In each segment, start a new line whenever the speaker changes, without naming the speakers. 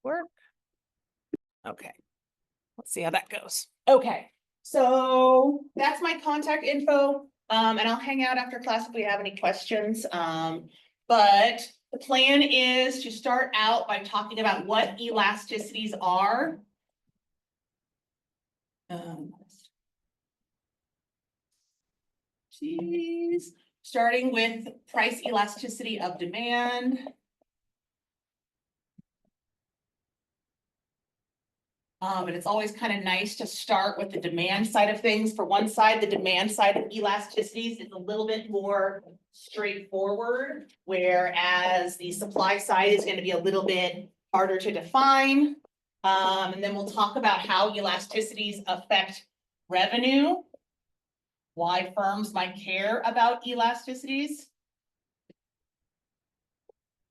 Work. Okay. Let's see how that goes. Okay, so that's my contact info. And I'll hang out after class if we have any questions. But the plan is to start out by talking about what elasticities are. Starting with price elasticity of demand. And it's always kind of nice to start with the demand side of things. For one side, the demand side of elasticities is a little bit more straightforward, whereas the supply side is going to be a little bit harder to define. And then we'll talk about how elasticities affect revenue, why firms might care about elasticities.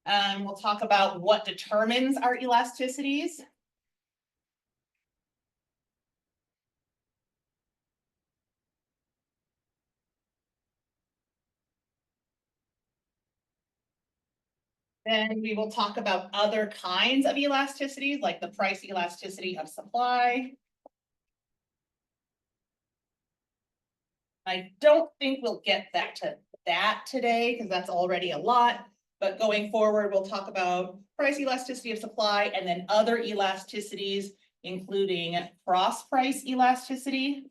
We'll talk about what determines our elasticities. Then we will talk about other kinds of elasticities, like the price elasticity of supply. I don't think we'll get to that today because that's already a lot. But going forward, we'll talk about price elasticity of supply and then other elasticities, including cross price elasticity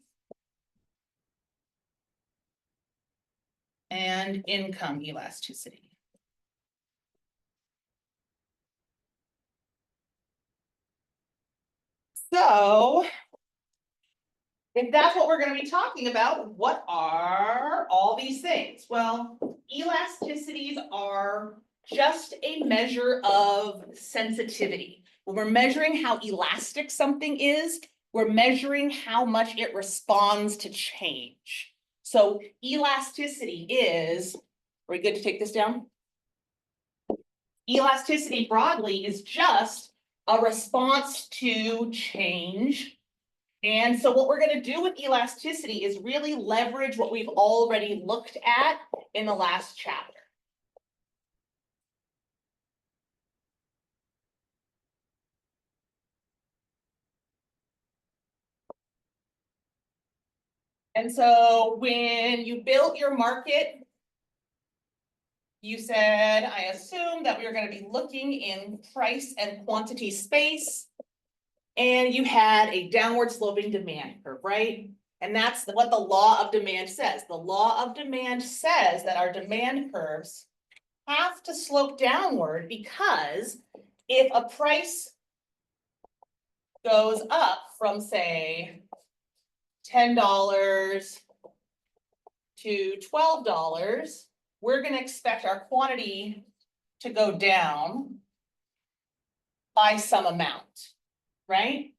and income elasticity. So if that's what we're going to be talking about, what are all these things? Well, elasticities are just a measure of sensitivity. When we're measuring how elastic something is, we're measuring how much it responds to change. So elasticity is, are we good to take this down? Elasticity broadly is just a response to change. And so what we're going to do with elasticity is really leverage what we've already looked at in the last chapter. And so when you built your market, you said, I assume that we were going to be looking in price and quantity space. And you had a downward sloping demand curve, right? And that's what the law of demand says. The law of demand says that our demand curves have to slope downward because if a price goes up from, say, $10 to $12, we're going to expect our quantity to go down by some amount, right?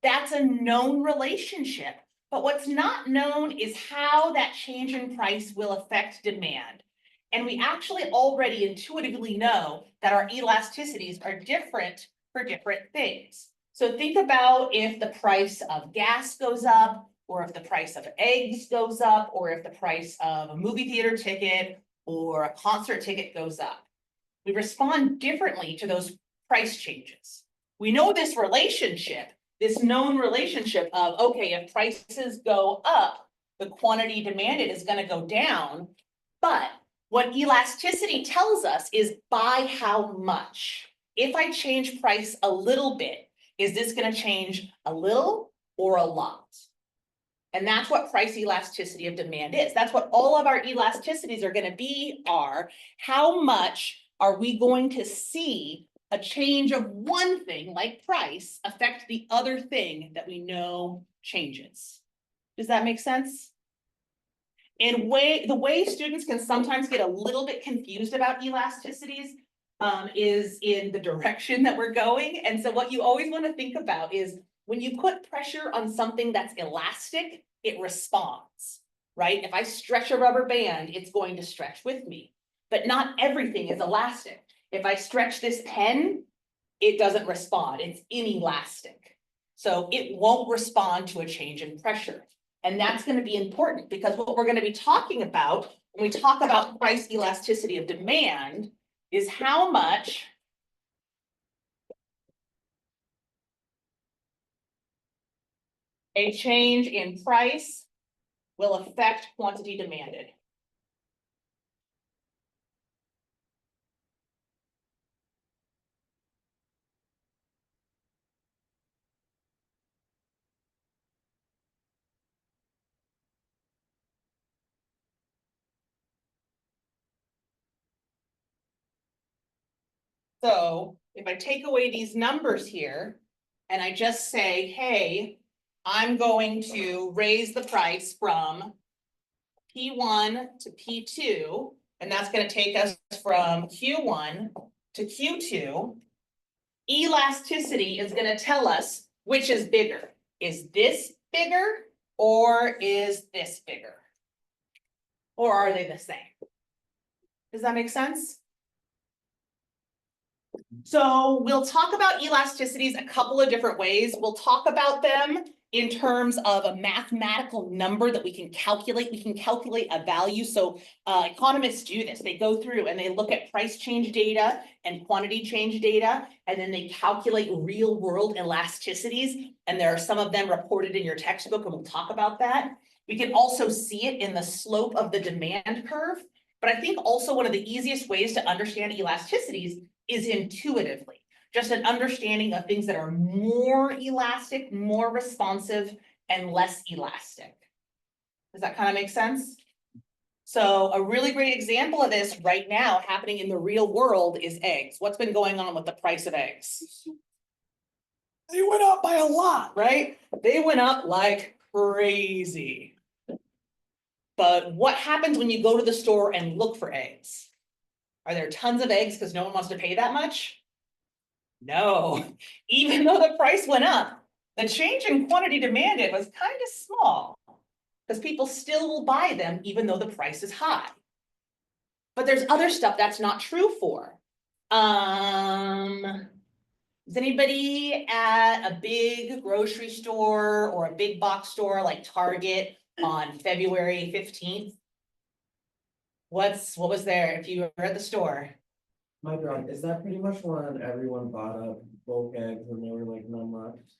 That's a known relationship, but what's not known is how that change in price will affect demand. And we actually already intuitively know that our elasticities are different for different things. So think about if the price of gas goes up, or if the price of eggs goes up, or if the price of a movie theater ticket or a concert ticket goes up. We respond differently to those price changes. We know this relationship, this known relationship of, okay, if prices go up, the quantity demanded is going to go down. But what elasticity tells us is by how much. If I change price a little bit, is this going to change a little or a lot? And that's what price elasticity of demand is. That's what all of our elasticities are going to be, are how much are we going to see a change of one thing like price affect the other thing that we know changes. Does that make sense? And the way students can sometimes get a little bit confused about elasticities is in the direction that we're going. And so what you always want to think about is when you put pressure on something that's elastic, it responds, right? If I stretch a rubber band, it's going to stretch with me, but not everything is elastic. If I stretch this pen, it doesn't respond, it's inelastic. So it won't respond to a change in pressure. And that's going to be important because what we're going to be talking about when we talk about price elasticity of demand is how much a change in price will affect quantity demanded. So if I take away these numbers here and I just say, hey, I'm going to raise the price from P1 to P2, and that's going to take us from Q1 to Q2. Elasticity is going to tell us which is bigger. Is this bigger or is this bigger? Or are they the same? Does that make sense? So we'll talk about elasticities a couple of different ways. We'll talk about them in terms of a mathematical number that we can calculate. We can calculate a value. So economists do this. They go through and they look at price change data and quantity change data, and then they calculate real world elasticities. And there are some of them reported in your textbook, and we'll talk about that. We can also see it in the slope of the demand curve. But I think also one of the easiest ways to understand elasticities is intuitively, just an understanding of things that are more elastic, more responsive, and less elastic. Does that kind of make sense? So a really great example of this right now happening in the real world is eggs. What's been going on with the price of eggs? They went up by a lot, right? They went up like crazy. But what happens when you go to the store and look for eggs? Are there tons of eggs because no one wants to pay that much? No, even though the price went up, the change in quantity demanded was kind of small because people still will buy them even though the price is high. But there's other stuff that's not true for. Is anybody at a big grocery store or a big box store like Target on February 15th? What was there if you were at the store?
My God, is that pretty much when everyone bought up bulk eggs and they were like none left?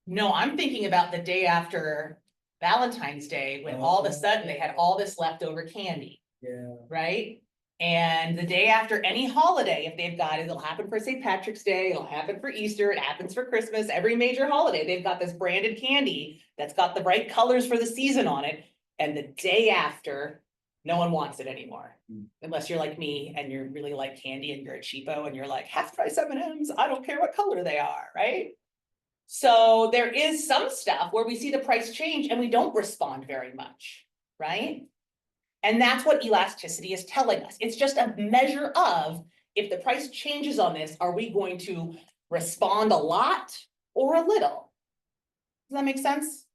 No, I'm thinking about the day after Valentine's Day, when all of a sudden they had all this leftover candy.
Yeah.
Right? And the day after any holiday, if they've got it, it'll happen for St. Patrick's Day, it'll happen for Easter, it happens for Christmas, every major holiday, they've got this branded candy that's got the right colors for the season on it. And the day after, no one wants it anymore. Unless you're like me and you really like candy and you're a cheapo and you're like, half price M&Ms, I don't care what color they are, right? So there is some stuff where we see the price change and we don't respond very much, right? And that's what elasticity is telling us. It's just a measure of, if the price changes on this, are we going to respond a lot or a little? Does that make sense?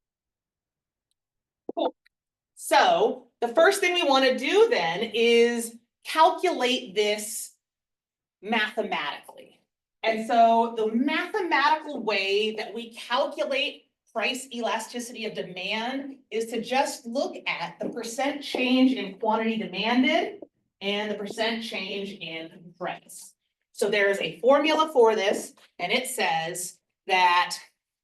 Cool. So the first thing we want to do then is calculate this mathematically. And so the mathematical way that we calculate price elasticity of demand is to just look at the percent change in quantity demanded and the percent change in price. So there's a formula for this, and it says that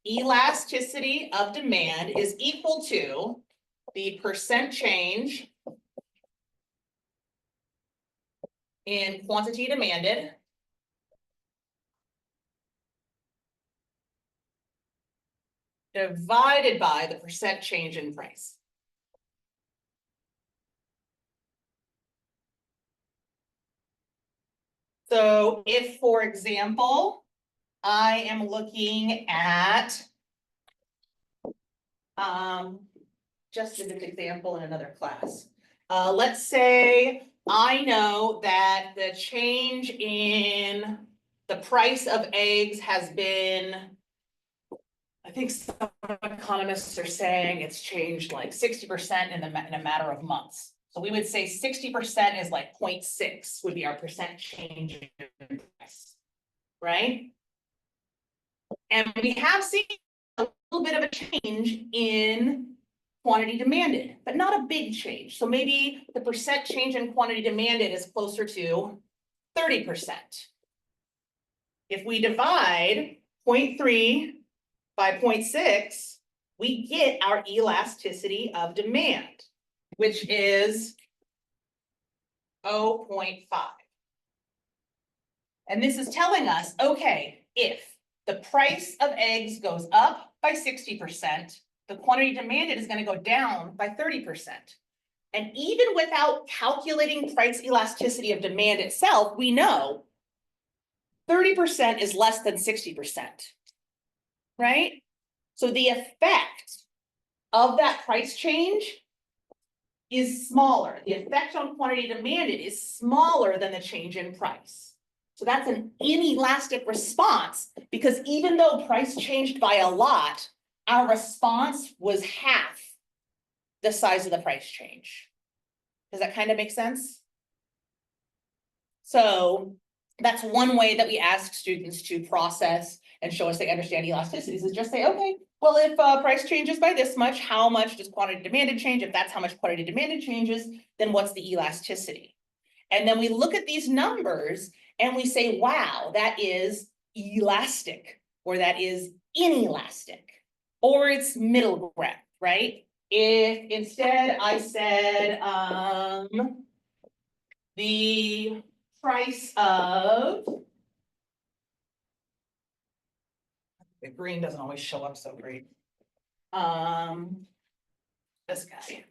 elasticity of demand is equal to the percent change in quantity demanded divided by the percent change in price. So if, for example, I am looking at just did an example in another class. Let's say I know that the change in the price of eggs has been, I think some economists are saying it's changed like 60% in a matter of months. So we would say 60% is like 0.6 would be our percent change in price, right? And we have seen a little bit of a change in quantity demanded, but not a big change. So maybe the percent change in quantity demanded is closer to 30%. If we divide 0.3 by 0.6, we get our elasticity of demand, which is 0.5. And this is telling us, okay, if the price of eggs goes up by 60%, the quantity demanded is going to go down by 30%. And even without calculating price elasticity of demand itself, we know 30% is less than 60%, right? So the effect of that price change is smaller. The effect on quantity demanded is smaller than the change in price. So that's an inelastic response, because even though price changed by a lot, our response was half the size of the price change. Does that kind of make sense? So that's one way that we ask students to process and show us they understand elasticities, is just say, okay, well, if price changes by this much, how much does quantity demanded change? If that's how much quantity demanded changes, then what's the elasticity? And then we look at these numbers and we say, wow, that is elastic, or that is inelastic, or it's middle ground, right? If instead I said, the price of, the green doesn't always show up so great. This guy.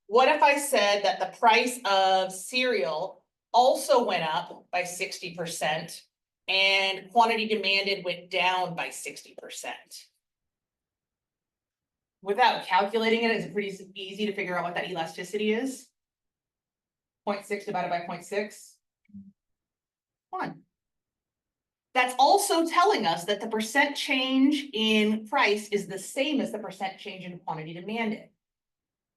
What if I said that the price of cereal also went up by 60% and quantity demanded went down by 60%? Without calculating it, is it pretty easy to figure out what that elasticity is? 0.6 divided by 0.6? 1. That's also telling us that the percent change in price is the same as the percent change in quantity demanded.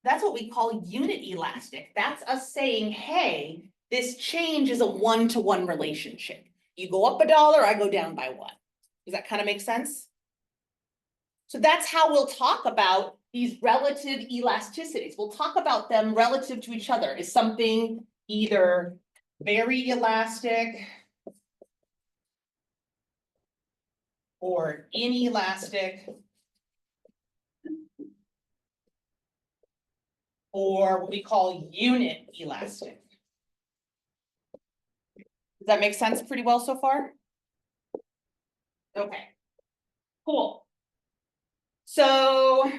That's what we call unit elastic. That's us saying, hey, this change is a one-to-one relationship. You go up $1, I go down by 1. Does that kind of make sense? So that's how we'll talk about these relative elasticities. We'll talk about them relative to each other. Is something either very elastic or inelastic, or what we call unit elastic? Does that make sense pretty well so far? Okay, cool. So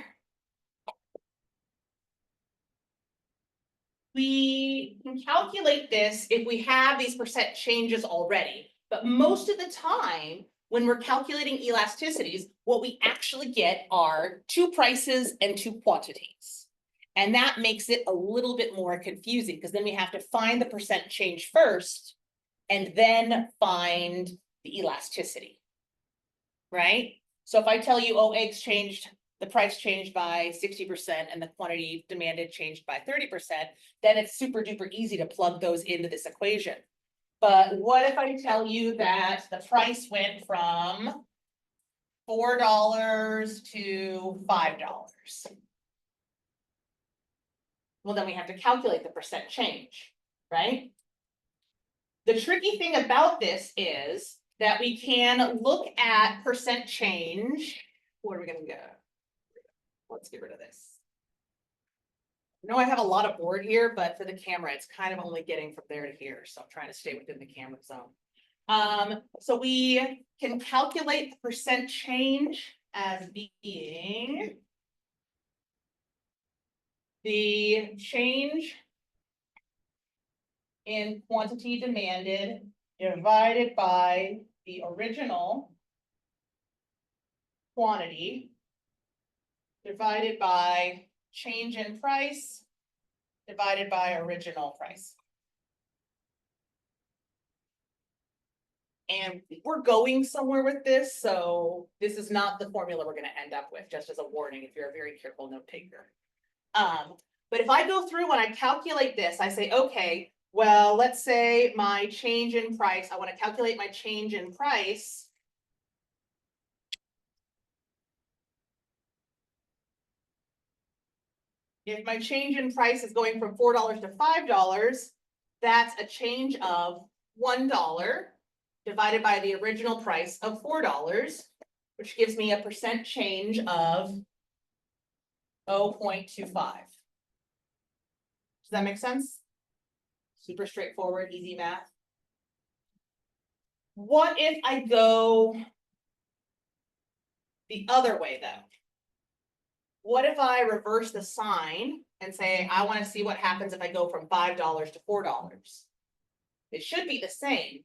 we can calculate this if we have these percent changes already, but most of the time, when we're calculating elasticities, what we actually get are 2 prices and 2 quantities. And that makes it a little bit more confusing, because then we have to find the percent change first and then find the elasticity, right? So if I tell you, oh, eggs changed, the price changed by 60% and the quantity demanded changed by 30%, then it's super duper easy to plug those into this equation. But what if I tell you that the price went from $4 to $5? Well, then we have to calculate the percent change, right? The tricky thing about this is that we can look at percent change. Where are we going to go? Let's get rid of this. I know I have a lot of board here, but for the camera, it's kind of only getting from there to here. So I'm trying to stay within the camera zone. So we can calculate the percent change as being the change in quantity demanded divided by the original quantity divided by change in price divided by original price. And we're going somewhere with this, so this is not the formula we're going to end up with, just as a warning if you're a very careful note taker. But if I go through when I calculate this, I say, okay, well, let's say my change in price, I want to calculate my change in price. If my change in price is going from $4 to $5, that's a change of $1 divided by the original price of $4, which gives me a percent change of 0.25. Does that make sense? Super straightforward, easy math. What if I go the other way though? What if I reverse the sign and say, I want to see what happens if I go from $5 to $4? It should be the same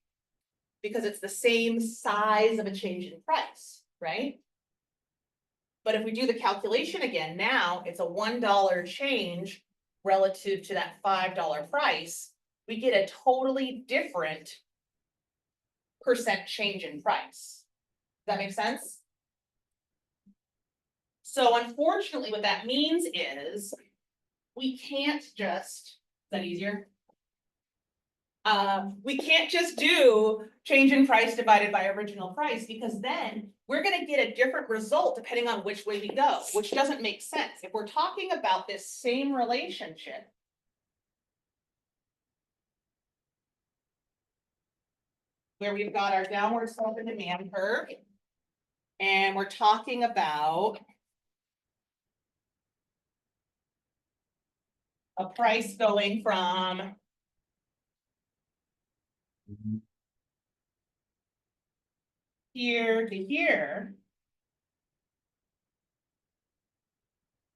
because it's the same size of a change in price, right? But if we do the calculation again, now it's a $1 change relative to that $5 price, we get a totally different percent change in price. Does that make sense? So unfortunately, what that means is we can't just, is that easier? We can't just do change in price divided by original price, because then we're going to get a different result depending on which way we go, which doesn't make sense. If we're talking about this same relationship, where we've got our downward slope and demand curve, and we're talking about a price going from here to here,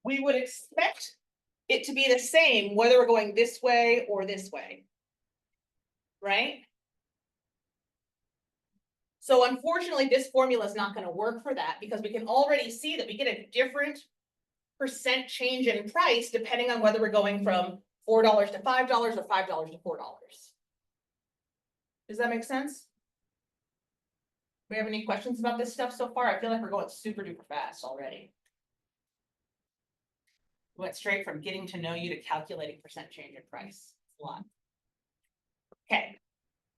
we would expect it to be the same whether we're going this way or this way, right? So unfortunately, this formula is not going to work for that, because we can already see that we get a different percent change in price depending on whether we're going from $4 to $5 or $5 to $4. Does that make sense? We have any questions about this stuff so far? I feel like we're going super duper fast already. We went straight from getting to know you to calculating percent change in price. It's a lot. Okay.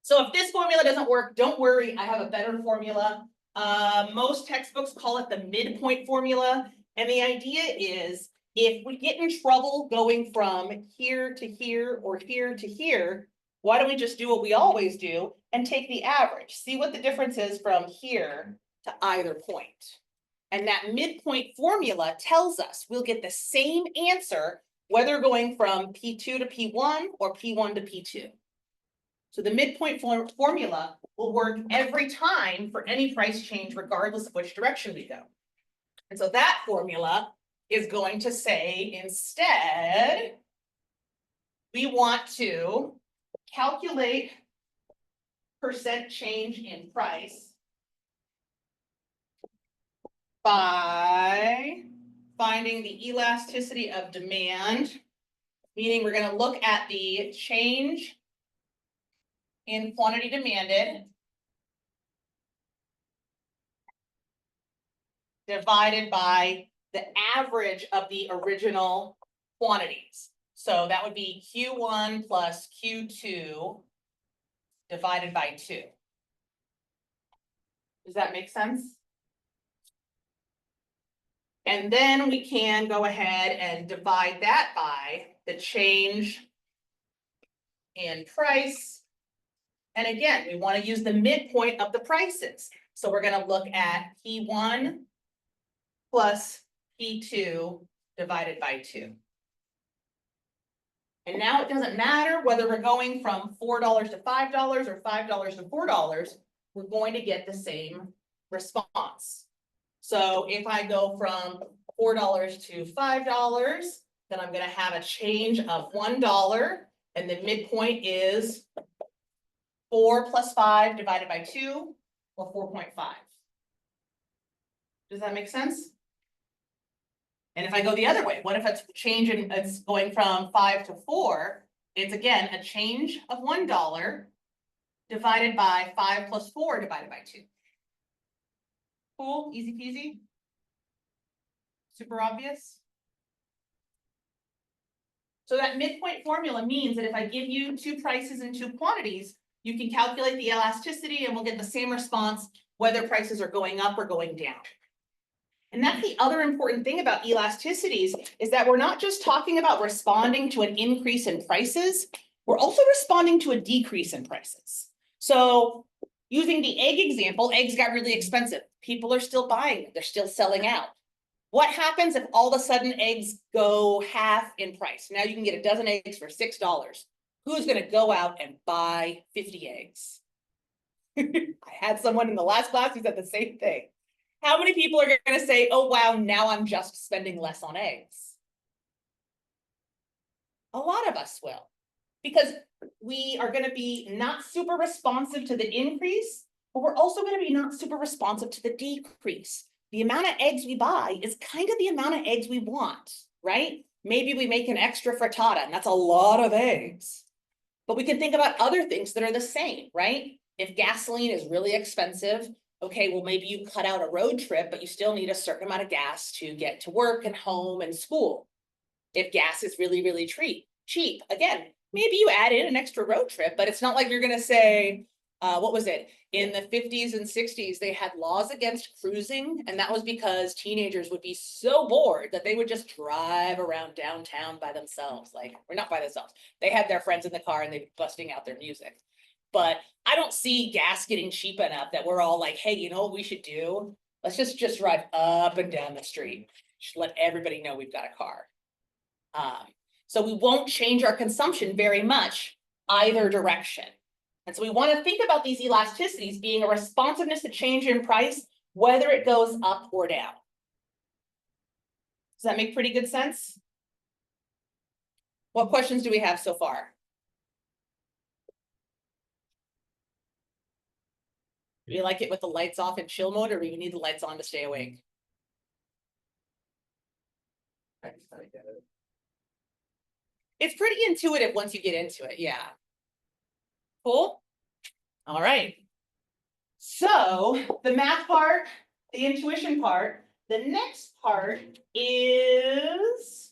So if this formula doesn't work, don't worry, I have a better formula. Most textbooks call it the midpoint formula. And the idea is, if we get in trouble going from here to here or here to here, why don't we just do what we always do and take the average, see what the difference is from here to either point. And that midpoint formula tells us we'll get the same answer whether going from P2 to P1 or P1 to P2. So the midpoint formula will work every time for any price change, regardless of which direction we go. And so that formula is going to say, instead, we want to calculate percent change in price by finding the elasticity of demand, meaning we're going to look at the change in quantity demanded divided by the average of the original quantities. So that would be Q1 plus Q2 divided by 2. Does that make sense? And then we can go ahead and divide that by the change in price. And again, we want to use the midpoint of the prices. So we're going to look at P1 plus P2 divided by 2. And now it doesn't matter whether we're going from $4 to $5 or $5 to $4, we're going to get the same response. So if I go from $4 to $5, then I'm going to have a change of $1, and the midpoint is 4 plus 5 divided by 2, or 4.5. Does that make sense? And if I go the other way, what if it's changing, it's going from 5 to 4? It's again a change of $1 divided by 5 plus 4 divided by 2. Cool, easy peasy. Super obvious. So that midpoint formula means that if I give you 2 prices and 2 quantities, you can calculate the elasticity and we'll get the same response whether prices are going up or going down. And that's the other important thing about elasticities, is that we're not just talking about responding to an increase in prices, we're also responding to a decrease in prices. So using the egg example, eggs got really expensive. People are still buying them, they're still selling out. What happens if all of a sudden eggs go half in price? Now you can get a dozen eggs for $6. Who's gonna go out and buy 50 eggs? I had someone in the last class who said the same thing. How many people are gonna say, oh wow, now I'm just spending less on eggs? A lot of us will, because we are gonna be not super responsive to the increase, but we're also gonna be not super responsive to the decrease. The amount of eggs we buy is kind of the amount of eggs we want, right? Maybe we make an extra frittata, and that's a lot of eggs. But we can think about other things that are the same, right? If gasoline is really expensive, okay, well, maybe you cut out a road trip, but you still need a certain amount of gas to get to work and home and school. If gas is really, really cheap, again, maybe you add in an extra road trip, but it's not like you're gonna say, what was it? In the 50s and 60s, they had laws against cruising, and that was because teenagers would be so bored that they would just drive around downtown by themselves, or not by themselves. They had their friends in the car and they'd be busting out their music. But I don't see gas getting cheap enough that we're all like, hey, you know what we should do? Let's just drive up and down the street. Just let everybody know we've got a car. So we won't change our consumption very much either direction. And so we want to think about these elasticities being a responsiveness to change in price, whether it goes up or down. Does that make pretty good sense? What questions do we have so far? Do you like it with the lights off in chill mode, or do you need the lights on to stay awake?
I just kinda get it.
It's pretty intuitive once you get into it, yeah. Cool? All right. So the math part, the intuition part, the next part is,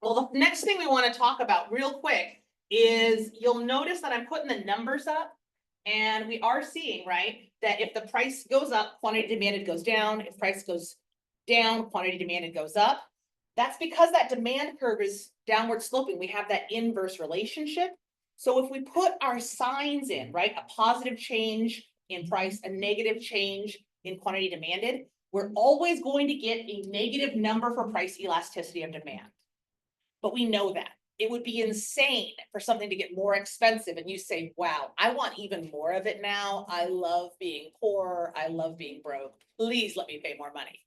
well, the next thing we want to talk about real quick is you'll notice that I'm putting the numbers up, and we are seeing, right, that if the price goes up, quantity demanded goes down. If price goes down, quantity demanded goes up. That's because that demand curve is downward sloping. We have that inverse relationship. So if we put our signs in, right, a positive change in price, a negative change in quantity demanded, we're always going to get a negative number for price elasticity of demand. But we know that. It would be insane for something to get more expensive and you say, wow, I want even more of it now. I love being poor. I love being broke. Please let me pay more money.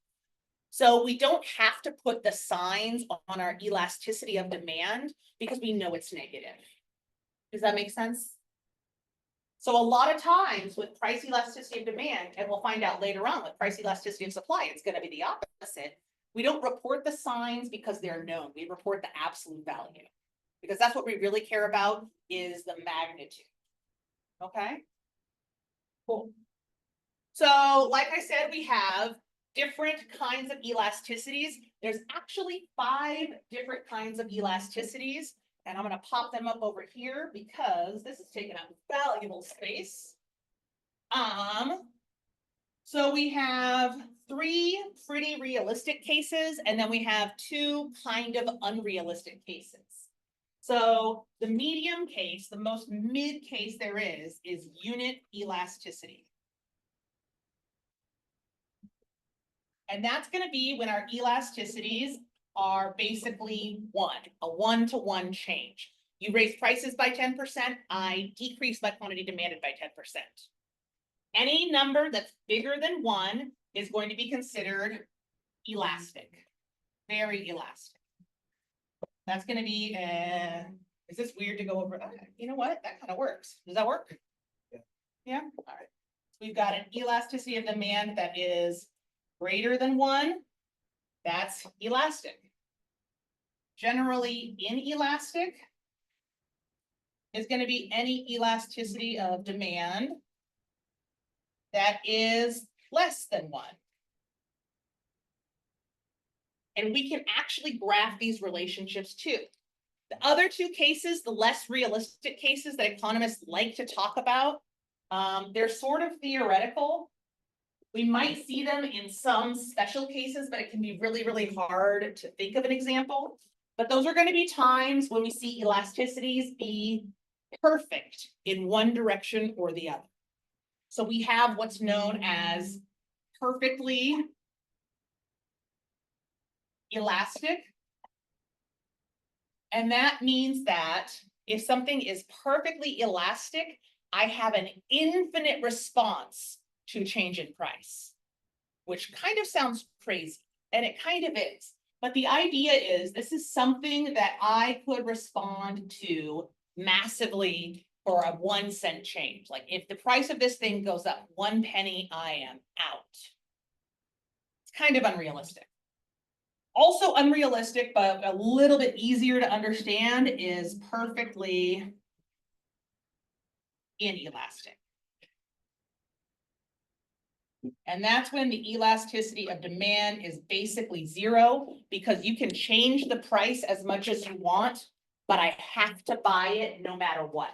So we don't have to put the signs on our elasticity of demand because we know it's negative. Does that make sense? So a lot of times with price elasticity of demand, and we'll find out later on with price elasticity of supply, it's going to be the opposite. We don't report the signs because they're known. We report the absolute value because that's what we really care about is the magnitude. Okay, cool. So like I said, we have different kinds of elasticities. There's actually 5 different kinds of elasticities, and I'm going to pop them up over here because this is taking up valuable space. So we have 3 pretty realistic cases, and then we have 2 kind of unrealistic cases. So the medium case, the most mid case there is unit elasticity. And that's going to be when our elasticities are basically a 1-to-1 change. You raise prices by 10%, I decrease my quantity demanded by 10%. Any number that's bigger than 1 is going to be considered elastic, very elastic. That's going to be, is this weird to go over? You know what? That kind of works. Does that work?
Yeah.
Yeah. All right. So we've got an elasticity of demand that is greater than 1. That's elastic. Generally inelastic is going to be any elasticity of demand that is less than 1. And we can actually graph these relationships too. The other 2 cases, the less realistic cases that economists like to talk about, they're sort of theoretical. We might see them in some special cases, but it can be really, really hard to think of an example. But those are going to be times when we see elasticities be perfect in one direction or the other. So we have what's known as perfectly elastic. And that means that if something is perfectly elastic, I have an infinite response to change in price, which kind of sounds crazy, and it kind of is. But the idea is this is something that I could respond to massively for a 1 cent change. Like if the price of this thing goes up 1 penny, I am out. It's kind of unrealistic. Also unrealistic, but a little bit easier to understand is perfectly inelastic. And that's when the elasticity of demand is basically 0, because you can change the price as much as you want, but I have to buy it no matter what.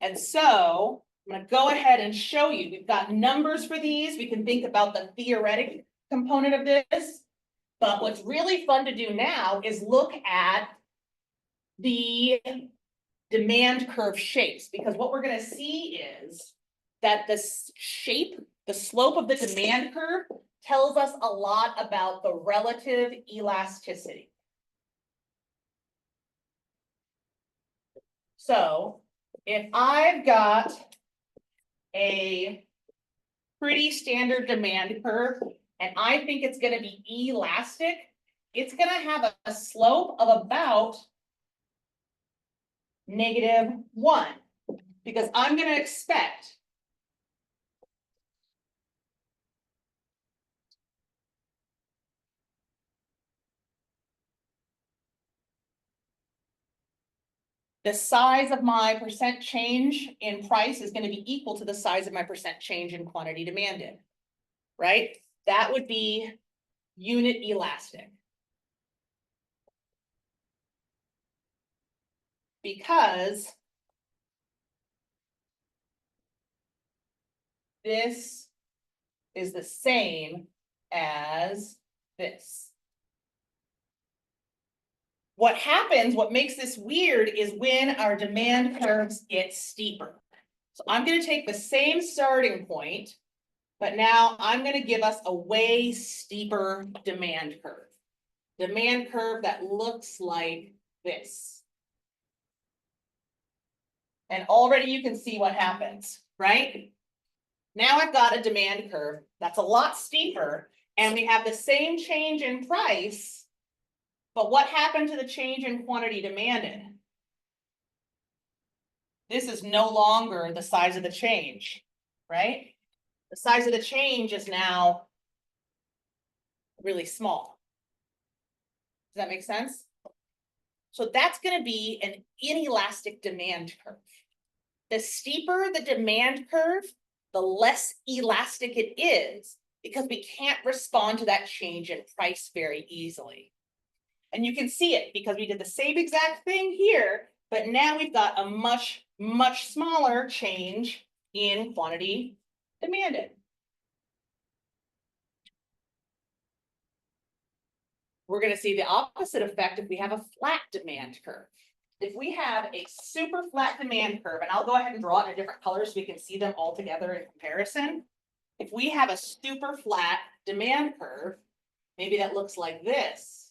And so I'm going to go ahead and show you. We've got numbers for these. We can think about the theoretic component of this. But what's really fun to do now is look at the demand curve shapes, because what we're going to see is that the shape, the slope of the demand curve tells us a lot about the relative elasticity. So if I've got a pretty standard demand curve and I think it's going to be elastic, it's going to have a slope of about -1, because I'm going to expect the size of my percent change in price is going to be equal to the size of my percent change in quantity demanded, right? That would be unit elastic. Because this is the same as this. What happens, what makes this weird, is when our demand curves get steeper. So I'm going to take the same starting point, but now I'm going to give us a way steeper demand curve. Demand curve that looks like this. And already you can see what happens, right? Now I've got a demand curve that's a lot steeper, and we have the same change in price. But what happened to the change in quantity demanded? This is no longer the size of the change, right? The size of the change is now really small. Does that make sense? So that's going to be an inelastic demand curve. The steeper the demand curve, the less elastic it is, because we can't respond to that change in price very easily. And you can see it because we did the same exact thing here, but now we've got a much, much smaller change in quantity demanded. We're going to see the opposite effect if we have a flat demand curve. If we have a super flat demand curve, and I'll go ahead and draw it in a different color so we can see them all together in comparison. If we have a super flat demand curve, maybe that looks like this.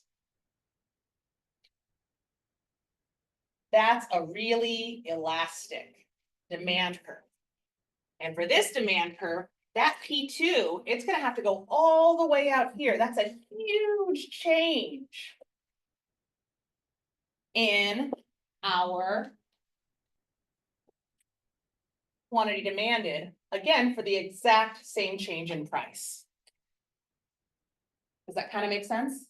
That's a really elastic demand curve. And for this demand curve, that P2, it's going to have to go all the way out here. That's a huge change in our quantity demanded, again, for the exact same change in price. Does that kind of make sense?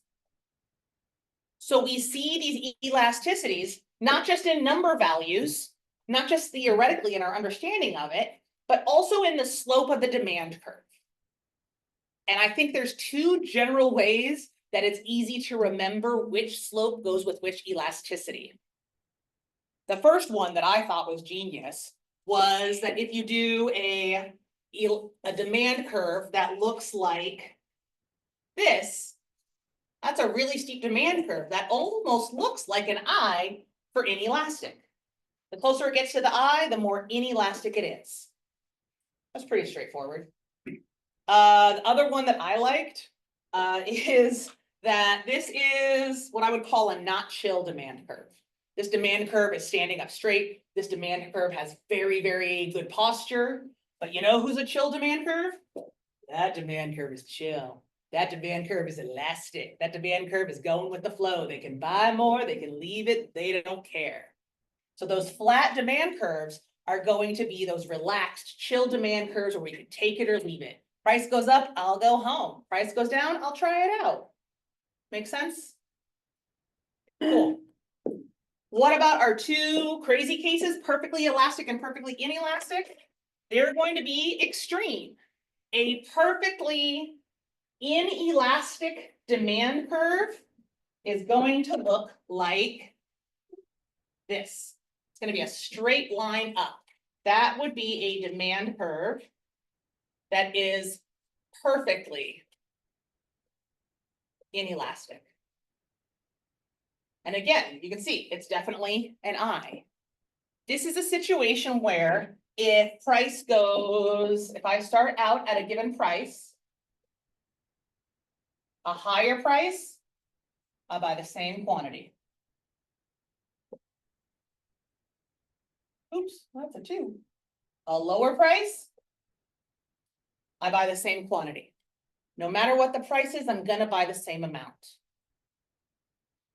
So we see these elasticities, not just in number values, not just theoretically in our understanding of it, but also in the slope of the demand curve. And I think there's 2 general ways that it's easy to remember which slope goes with which elasticity. The first one that I thought was genius was that if you do a demand curve that looks like this, that's a really steep demand curve. That almost looks like an I for inelastic. The closer it gets to the I, the more inelastic it is. That's pretty straightforward. The other one that I liked is that this is what I would call a not chill demand curve. This demand curve is standing up straight. This demand curve has very, very good posture. But you know who's a chill demand curve? That demand curve is chill. That demand curve is elastic. That demand curve is going with the flow. They can buy more, they can leave it, they don't care. So those flat demand curves are going to be those relaxed, chill demand curves where we can take it or leave it. Price goes up, I'll go home. Price goes down, I'll try it out. Make sense? Cool. What about our two crazy cases, perfectly elastic and perfectly inelastic? They're going to be extreme. A perfectly inelastic demand curve is going to look like this. It's going to be a straight line up. That would be a demand curve that is perfectly inelastic. And again, you can see it's definitely an I. This is a situation where if price goes, if I start out at a given price, a higher price, I buy the same quantity. Oops, that's a 2. A lower price, I buy the same quantity. No matter what the price is, I'm gonna buy the same amount.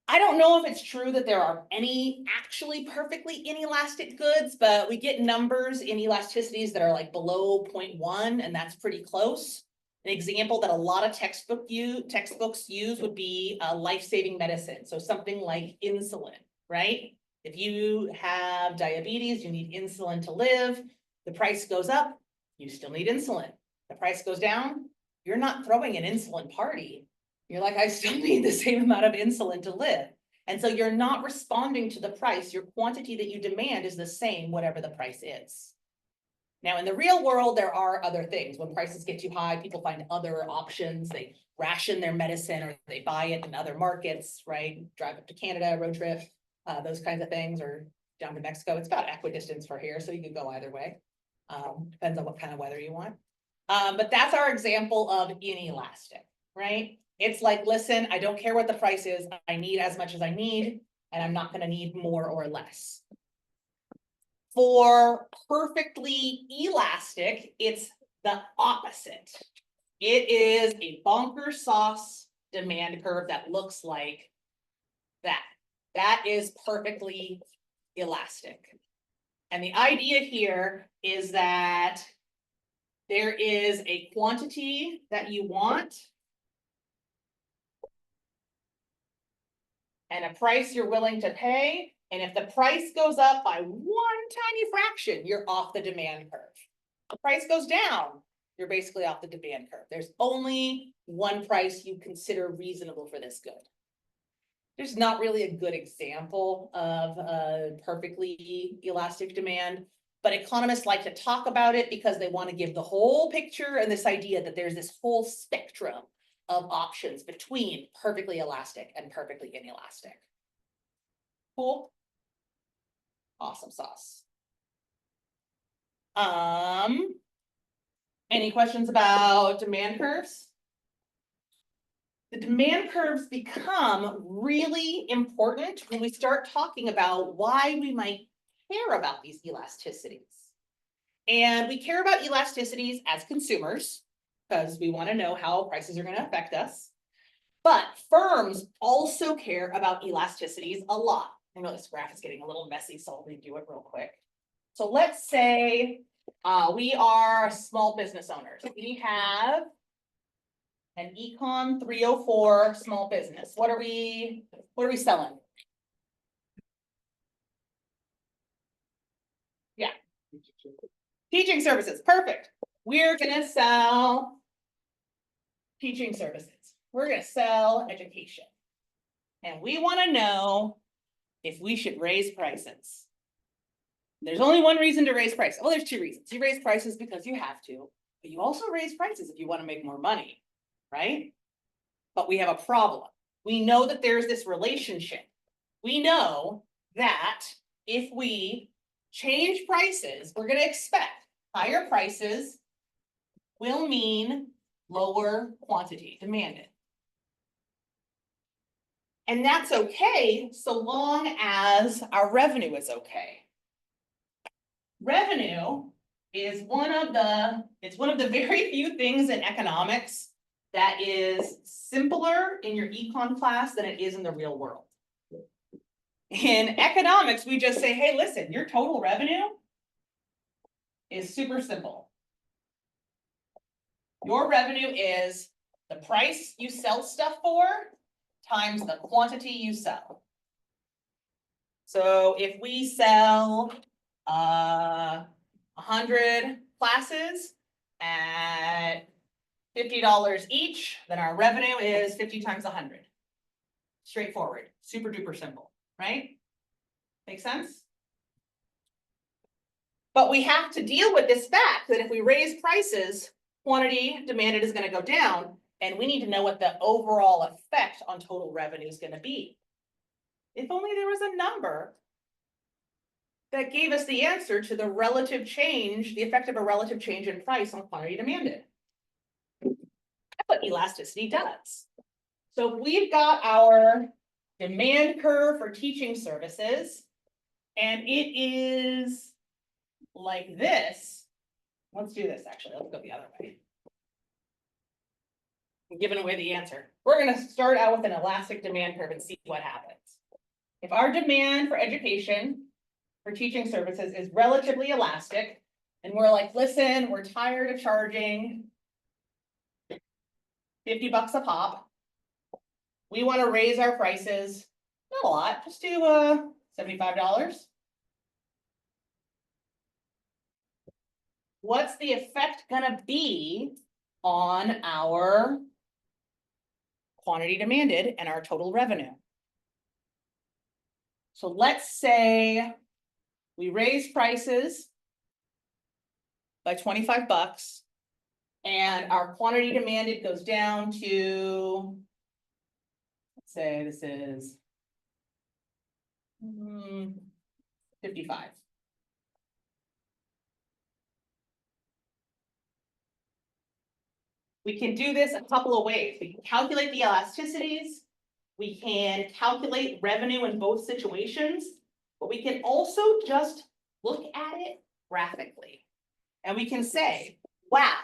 I don't know if it's true that there are any actually perfectly inelastic goods, but we get numbers in elasticities that are like below 0.1, and that's pretty close. An example that a lot of textbooks use would be life-saving medicine. So something like insulin, right? If you have diabetes, you need insulin to live. The price goes up, you still need insulin. The price goes down, you're not throwing an insulin party. You're like, I still need the same amount of insulin to live. And so you're not responding to the price. Your quantity that you demand is the same, whatever the price is. Now, in the real world, there are other things. When prices get too high, people find other options. They ration their medicine or they buy it in other markets, right? Drive up to Canada, road trip, those kinds of things, or down to Mexico. It's about equidistance for here, so you could go either way. Depends on what kind of weather you want. But that's our example of inelastic, right? It's like, listen, I don't care what the price is. I need as much as I need, and I'm not going to need more or less. For perfectly elastic, it's the opposite. It is a bonker sauce demand curve that looks like that. That is perfectly elastic. And the idea here is that there is a quantity that you want and a price you're willing to pay. And if the price goes up by one tiny fraction, you're off the demand curve. The price goes down, you're basically off the demand curve. There's only one price you consider reasonable for this good. There's not really a good example of a perfectly elastic demand, but economists like to talk about it because they want to give the whole picture and this idea that there's this whole spectrum of options between perfectly elastic and perfectly inelastic. Cool. Awesome sauce. Any questions about demand curves? The demand curves become really important when we start talking about why we might care about these elasticities. And we care about elasticities as consumers because we want to know how prices are going to affect us. But firms also care about elasticities a lot. I know this graph is getting a little messy, so I'll redo it real quick. So let's say we are small business owners. We have an Econ 304 small business. What are we selling? Yeah. Teaching services. Perfect. We're gonna sell teaching services. We're gonna sell education. And we want to know if we should raise prices. There's only one reason to raise prices. Well, there's two reasons. You raise prices because you have to, but you also raise prices if you want to make more money, right? But we have a problem. We know that there's this relationship. We know that if we change prices, we're going to expect higher prices will mean lower quantity demanded. And that's okay, so long as our revenue is okay. Revenue is it's one of the very few things in economics that is simpler in your econ class than it is in the real world. In economics, we just say, hey, listen, your total revenue is super simple. Your revenue is the price you sell stuff for times the quantity you sell. So if we sell 100 classes at $50 each, then our revenue is 50 times 100. Straightforward, super duper simple, right? Make sense? But we have to deal with this fact that if we raise prices, quantity demanded is going to go down, and we need to know what the overall effect on total revenue is going to be. If only there was a number that gave us the answer to the relative change, the effect of a relative change in price on quantity demanded. That's what elasticity does. So if we've got our demand curve for teaching services, and it is like this. Let's do this, actually. Let's go the other way. I'm giving away the answer. We're going to start out with an elastic demand curve and see what happens. If our demand for education, for teaching services is relatively elastic, and we're like, listen, we're tired of charging $50 a pop. We want to raise our prices, not a lot, just do $75. What's the effect gonna be on our quantity demanded and our total revenue? So let's say we raise prices by $25 and our quantity demanded goes down to, let's say this is 55. We can do this a couple of ways. We can calculate the elasticities. We can calculate revenue in both situations, but we can also just look at it graphically. And we can say, wow,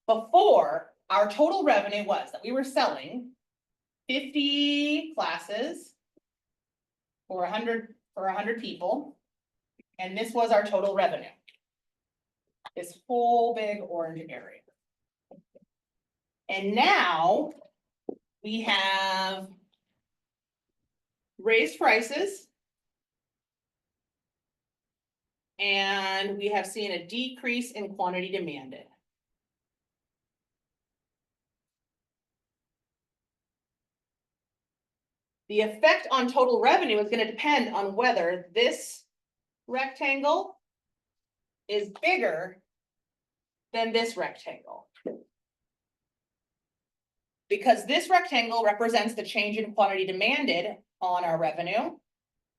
before our total revenue was that we were selling 50 classes for 100 people. And this was our total revenue. This whole big orange area. And now we have raised prices. And we have seen a decrease in quantity demanded. The effect on total revenue is going to depend on whether this rectangle is bigger than this rectangle. Because this rectangle represents the change in quantity demanded on our revenue.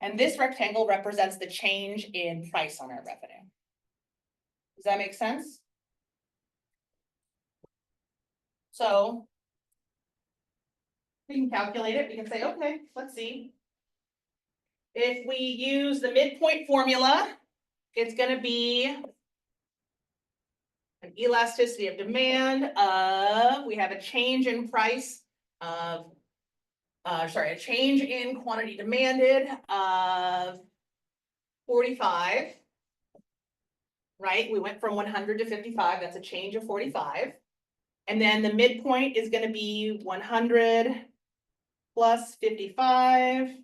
And this rectangle represents the change in price on our revenue. Does that make sense? So we can calculate it. We can say, okay, let's see. If we use the midpoint formula, it's going to be an elasticity of demand of, we have a change in price of, a change in quantity demanded of 45. Right? We went from 100 to 55. That's a change of 45. And then the midpoint is going to be 100 plus 55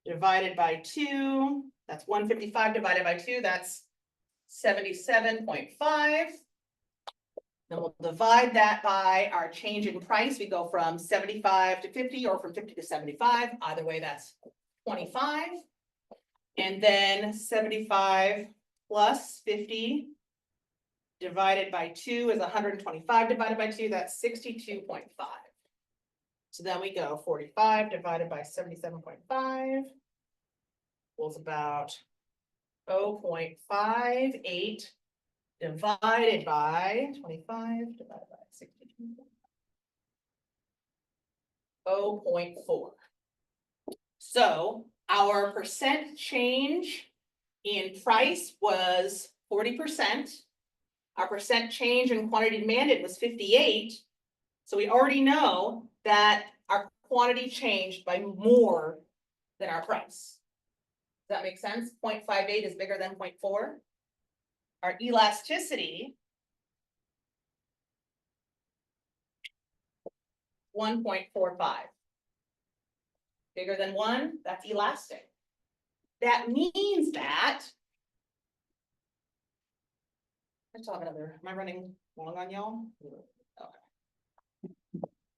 divided by 2. That's 155 divided by 2. That's 77.5. Then we'll divide that by our change in price. We go from 75 to 50 or from 50 to 75. Either way, that's 25. And then 75 plus 50 divided by 2 is 125 divided by 2. That's 62.5. So then we go 45 divided by 77.5 equals about 0.58 divided by 25 divided by 62. 0.4. So our percent change in price was 40%. Our percent change in quantity demanded was 58. So we already know that our quantity changed by more than our price. Does that make sense? 0.58 is bigger than 0.4. Our elasticity, 1.45. Bigger than 1, that's elastic. That means that, let's talk another, am I running long on y'all? Okay.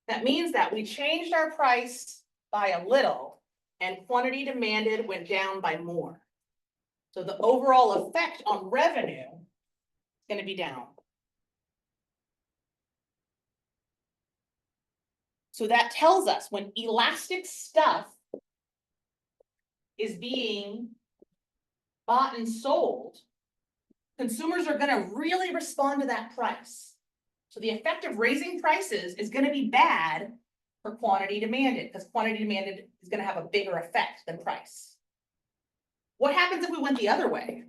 That means that we changed our price by a little and quantity demanded went down by more. So the overall effect on revenue is going to be down. So that tells us when elastic stuff is being bought and sold, consumers are going to really respond to that price. So the effect of raising prices is going to be bad for quantity demanded, because quantity demanded is going to have a bigger effect than price. What happens if we went the other way?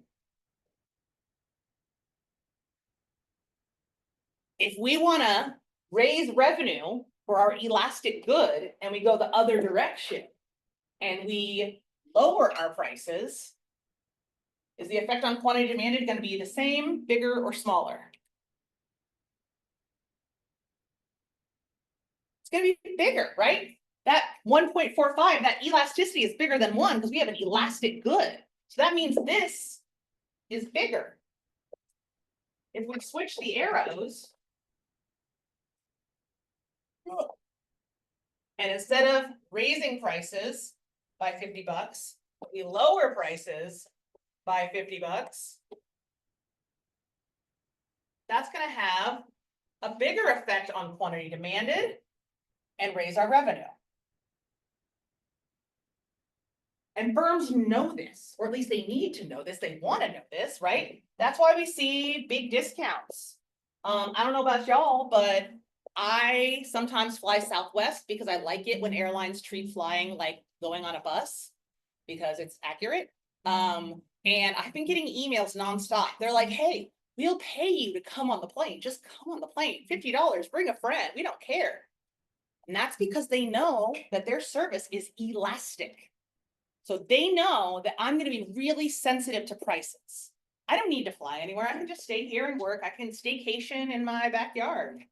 If we want to raise revenue for our elastic good and we go the other direction and we lower our prices, is the effect on quantity demanded going to be the same, bigger, or smaller? It's going to be bigger, right? That 1.45, that elasticity is bigger than 1 because we have an elastic good. So that means this is bigger. If we switch the arrows, and instead of raising prices by $50, we lower prices by $50, that's going to have a bigger effect on quantity demanded and raise our revenue. And firms know this, or at least they need to know this. They want to know this, right? That's why we see big discounts. I don't know about y'all, but I sometimes fly Southwest because I like it when airlines treat flying like going on a bus because it's accurate. And I've been getting emails nonstop. They're like, hey, we'll pay you to come on the plane. Just come on the plane. $50, bring a friend. We don't care. And that's because they know that their service is elastic. So they know that I'm going to be really sensitive to prices. I don't need to fly anywhere. I can just stay here and work. I can staycation in my backyard.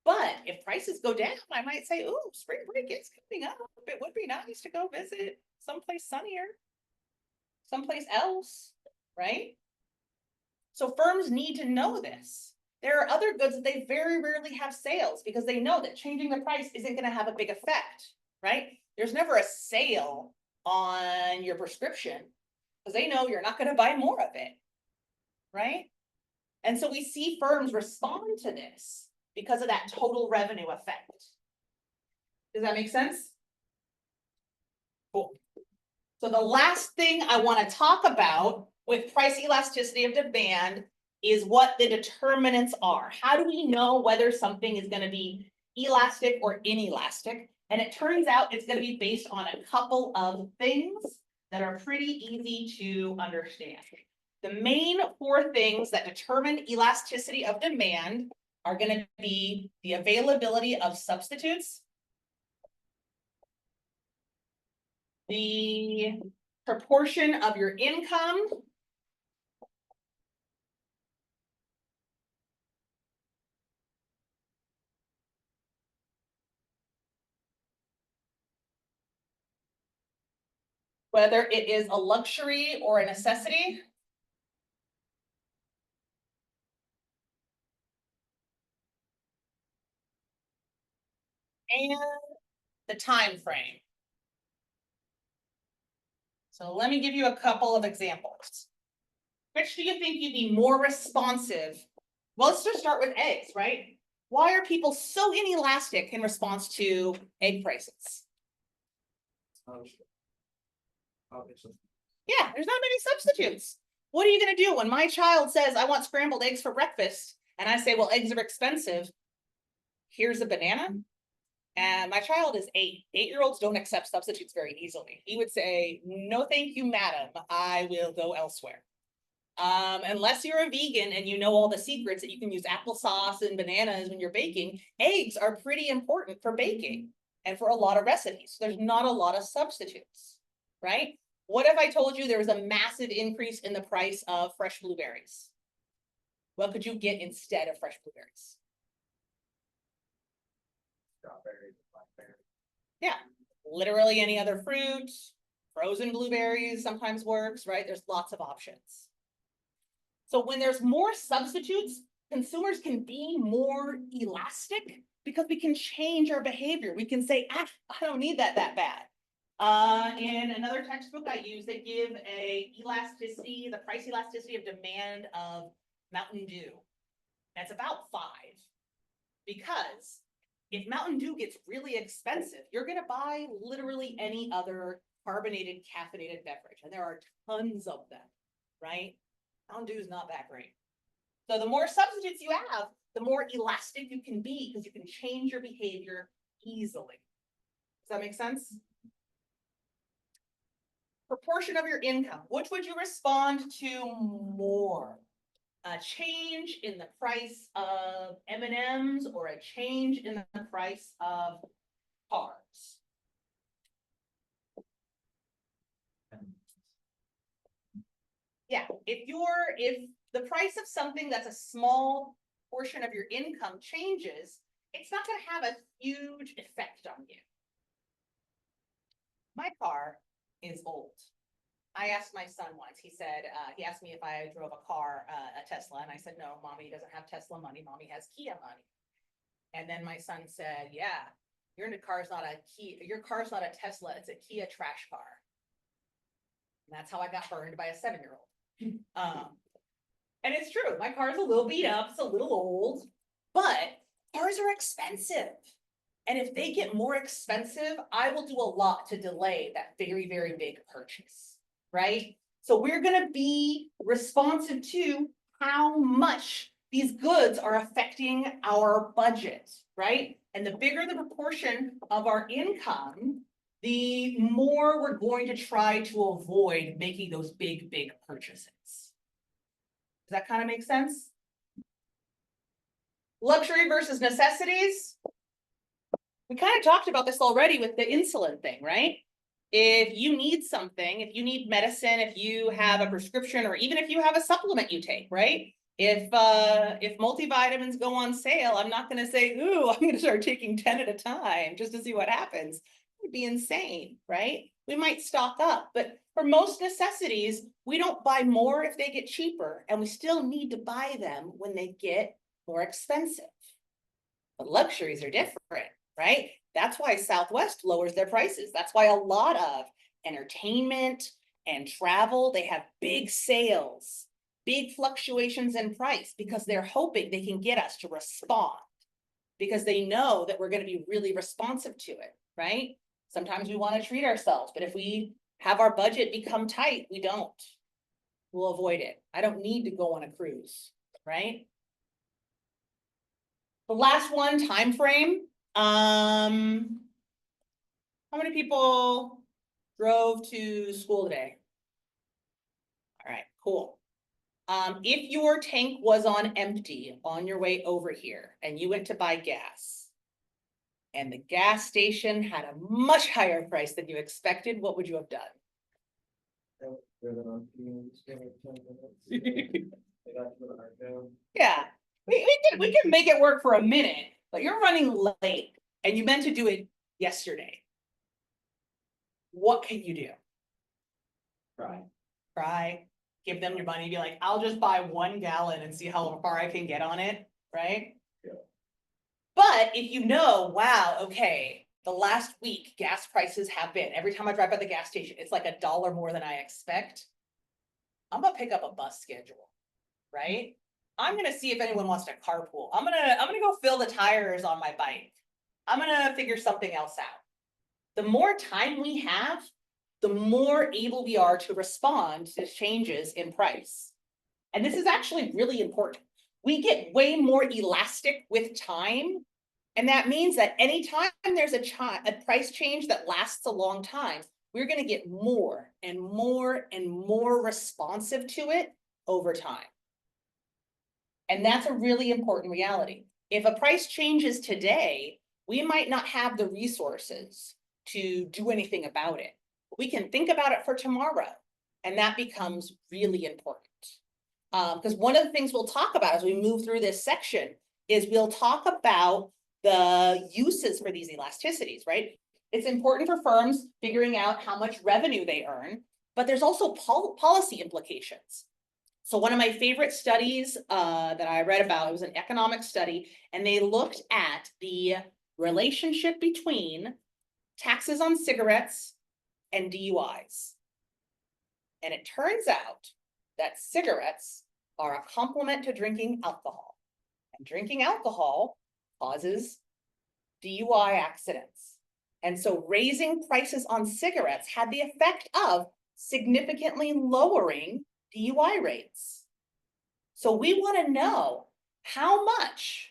But if prices go down, I might say, "Ooh, spring break is coming up. It would be nice to go visit someplace sunnier, someplace else," right? So firms need to know this. There are other goods that they very rarely have sales because they know that changing the price isn't going to have a big effect, right? There's never a sale on your prescription because they know you're not going to buy more of it, right? And so we see firms respond to this because of that total revenue effect. Does that make sense? Cool. So the last thing I want to talk about with price elasticity of demand is what the determinants are. How do we know whether something is going to be elastic or inelastic? And it turns out it's going to be based on a couple of things that are pretty easy to understand. The main 4 things that determine elasticity of demand are going to be the availability of substitutes, the proportion of your income, whether it is a luxury or a necessity, and the time frame. So let me give you a couple of examples. Which do you think you'd be more responsive? Well, let's just start with eggs, right? Why are people so inelastic in response to egg prices?
Obviously.
Yeah, there's not many substitutes. What are you going to do when my child says, I want scrambled eggs for breakfast? And I say, well, eggs are expensive. Here's a banana. And my child is 8. 8-year-olds don't accept substitutes very easily. He would say, no, thank you, madam. I will go elsewhere. Unless you're a vegan and you know all the secrets that you can use applesauce and bananas when you're baking, eggs are pretty important for baking and for a lot of recipes. There's not a lot of substitutes, right? What if I told you there was a massive increase in the price of fresh blueberries? What could you get instead of fresh blueberries?
Strawberries, blackberries.
Yeah, literally any other fruit. Frozen blueberries sometimes works, right? There's lots of options. So when there's more substitutes, consumers can be more elastic because we can change our behavior. We can say, I don't need that bad. In another textbook I use, they give a elasticity, the price elasticity of demand of Mountain Dew. That's about 5. Because if Mountain Dew gets really expensive, you're gonna buy literally any other carbonated, caffeinated beverage, and there are tons of them, right? Mountain Dew is not that great. So the more substitutes you have, the more elastic you can be because you can change your behavior easily. Does that make sense? Proportion of your income. Which would you respond to more? A change in the price of M&Ms or a change in the price of cars? Yeah, if the price of something that's a small portion of your income changes, it's not going to have a huge effect on you. My car is old. I asked my son once, he asked me if I drove a car, a Tesla, and I said, no, mommy doesn't have Tesla money, mommy has Kia money. And then my son said, yeah, your car's not a Tesla, it's a Kia trash car. And that's how I got burned by a 7-year-old. And it's true, my car's a little beat up, it's a little old, but cars are expensive. And if they get more expensive, I will do a lot to delay that very, very big purchase, right? So we're gonna be responsive to how much these goods are affecting our budget, right? And the bigger the proportion of our income, the more we're going to try to avoid making those big, big purchases. Does that kind of make sense? Luxury versus necessities. We kind of talked about this already with the insulin thing, right? If you need something, if you need medicine, if you have a prescription, or even if you have a supplement you take, right? If multivitamins go on sale, I'm not going to say, ooh, I'm going to start taking 10 at a time just to see what happens. It would be insane, right? We might stock up, but for most necessities, we don't buy more if they get cheaper, and we still need to buy them when they get more expensive. But luxuries are different, right? That's why Southwest lowers their prices. That's why a lot of entertainment and travel, they have big sales, big fluctuations in price, because they're hoping they can get us to respond, because they know that we're going to be really responsive to it, right? Sometimes we want to treat ourselves, but if we have our budget become tight, we don't. We'll avoid it. I don't need to go on a cruise, right? The last one, time frame. How many people drove to school today? All right, cool. If your tank was on empty on your way over here and you went to buy gas and the gas station had a much higher price than you expected, what would you have done? Yeah, we can make it work for a minute, but you're running late and you meant to do it yesterday. What can you do? Cry, give them your money, be like, I'll just buy 1 gallon and see how far I can get on it, right?
Yeah.
But if you know, wow, okay, the last week gas prices have been, every time I drive by the gas station, it's like $1 more than I expect. I'm gonna pick up a bus schedule, right? I'm gonna see if anyone wants to carpool. I'm gonna go fill the tires on my bike. I'm gonna figure something else out. The more time we have, the more able we are to respond to changes in price. And this is actually really important. We get way more elastic with time And that means that anytime there's a price change that lasts a long time, we're gonna get more and more and more responsive to it over time. And that's a really important reality. If a price changes today, we might not have the resources to do anything about it. We can think about it for tomorrow, and that becomes really important. Because one of the things we'll talk about as we move through this section is we'll talk about the uses for these elasticities, right? It's important for firms figuring out how much revenue they earn, but there's also policy implications. So one of my favorite studies that I read about, it was an economic study, and they looked at the relationship between taxes on cigarettes and DUIs. And it turns out that cigarettes are a complement to drinking alcohol. And drinking alcohol causes DUI accidents. And so raising prices on cigarettes had the effect of significantly lowering DUI rates. So we want to know how much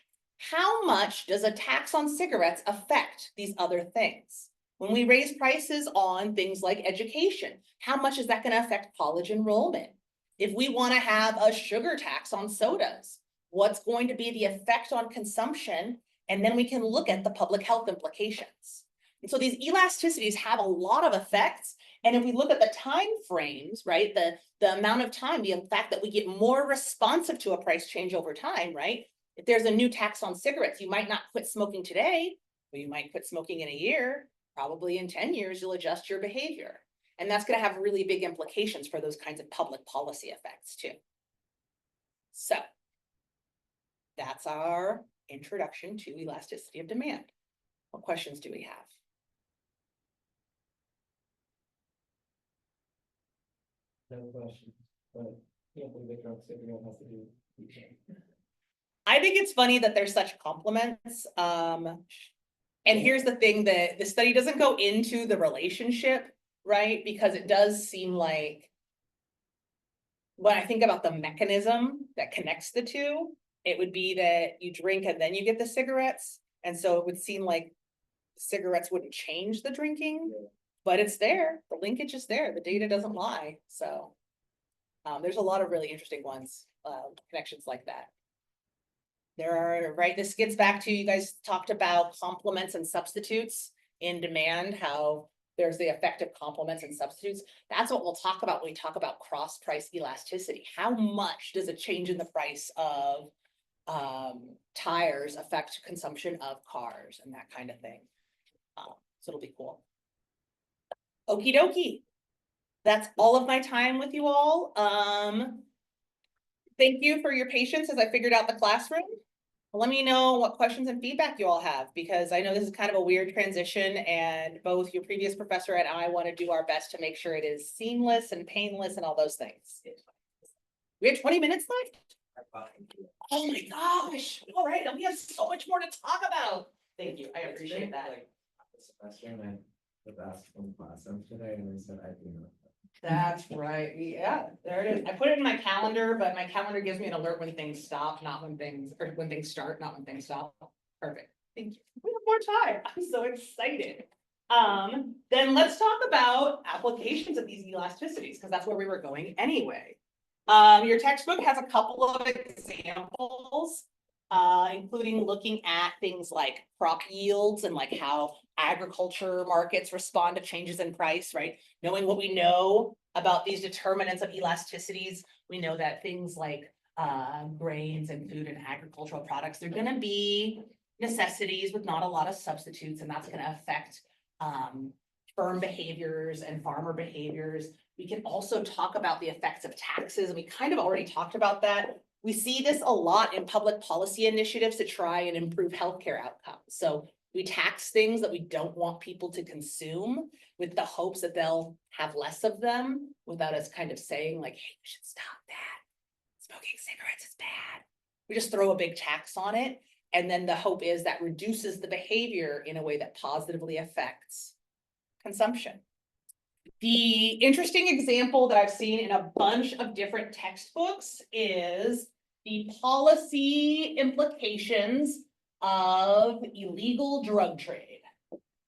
does a tax on cigarettes affect these other things? When we raise prices on things like education, how much is that going to affect college enrollment? If we want to have a sugar tax on sodas, what's going to be the effect on consumption? And then we can look at the public health implications. And so these elasticities have a lot of effects. And if we look at the time frames, right, the amount of time, the fact that we get more responsive to a price change over time, right? If there's a new tax on cigarettes, you might not quit smoking today, but you might quit smoking in a year. Probably in 10 years, you'll adjust your behavior. And that's going to have really big implications for those kinds of public policy effects too. So that's our introduction to elasticity of demand. What questions do we have?
No question, but can't believe the drug cigarette has to do.
I think it's funny that there's such compliments. And here's the thing, that the study doesn't go into the relationship, right? Because it does seem like when I think about the mechanism that connects the two, it would be that you drink and then you get the cigarettes. And so it would seem like cigarettes wouldn't change the drinking, but it's there. The linkage is there. The data doesn't lie. So there's a lot of really interesting ones, connections like that. There are, right, this gets back to, you guys talked about complements and substitutes in demand, how there's the effect of complements and substitutes. That's what we'll talk about when we talk about cross price elasticity. How much does a change in the price of tires affect consumption of cars and that kind of thing? So it'll be cool. Okie dokie. That's all of my time with you all. Thank you for your patience as I figured out the classroom. Let me know what questions and feedback you all have, because I know this is kind of a weird transition, and both your previous professor and I want to do our best to make sure it is seamless and painless and all those things. We have 20 minutes left. Oh my gosh. All right. And we have so much more to talk about. Thank you. I appreciate that.
Like, semester and I was asked from class today and they said I do not.
That's right. Yeah, there it is. I put it in my calendar, but my calendar gives me an alert when things stop, not when things, or when things start, not when things stop. Perfect. Thank you. We have more time. I'm so excited. Then let's talk about applications of these elasticities, because that's where we were going anyway. Your textbook has a couple of examples, including looking at things like crop yields and like how agriculture markets respond to changes in price, right? Knowing what we know about these determinants of elasticities, we know that things like grains and food and agricultural products, they're going to be necessities with not a lot of substitutes, and that's going to affect firm behaviors and farmer behaviors. We can also talk about the effects of taxes, and we kind of already talked about that. We see this a lot in public policy initiatives to try and improve healthcare outcomes. So we tax things that we don't want people to consume with the hopes that they'll have less of them, without us kind of saying like, hey, we should stop that. Smoking cigarettes is bad. We just throw a big tax on it. And then the hope is that reduces the behavior in a way that positively affects consumption. The interesting example that I've seen in a bunch of different textbooks is the policy implications of illegal drug trade.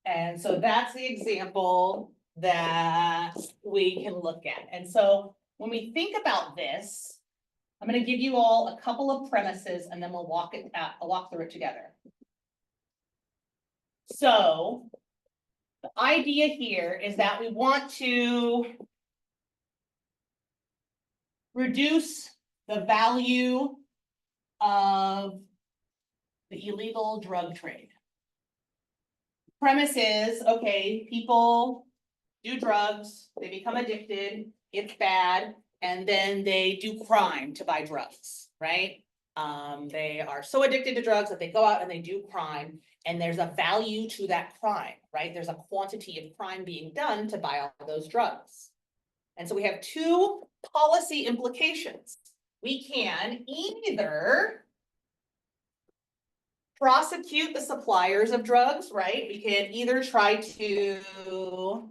And so that's the example that we can look at. And so when we think about this, I'm going to give you all a couple of premises and then we'll walk through it together. So the idea here is that we want to reduce the value of the illegal drug trade. Premise is, okay, people do drugs, they become addicted, it's bad, and then they do crime to buy drugs, right? They are so addicted to drugs that they go out and they do crime, and there's a value to that crime, right? There's a quantity of crime being done to buy all those drugs. And so we have two policy implications. We can either prosecute the suppliers of drugs, right? We can either try to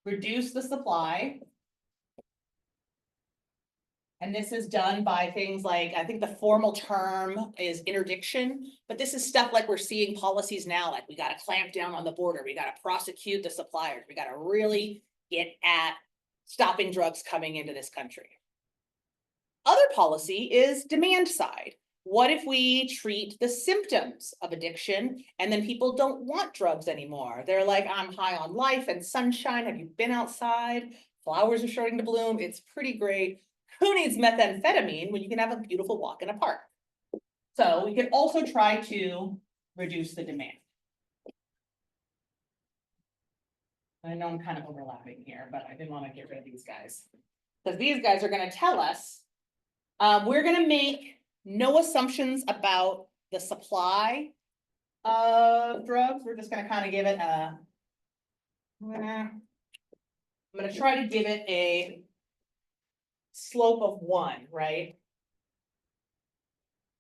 reduce the supply. And this is done by things like, I think the formal term is interdiction, but this is stuff like we're seeing policies now, like we got to clamp down on the border, we got to prosecute the suppliers, we got to really get at stopping drugs coming into this country. Other policy is demand side. What if we treat the symptoms of addiction and then people don't want drugs anymore? They're like, I'm high on life and sunshine. Have you been outside? Flowers are starting to bloom. It's pretty great. Who needs methamphetamine when you can have a beautiful walk in a park? So we could also try to reduce the demand. I know I'm kind of overlapping here, but I didn't want to get rid of these guys. Because these guys are going to tell us, we're going to make no assumptions about the supply of drugs. We're just going to kind of give it a, I'm going to try to give it a slope of 1, right?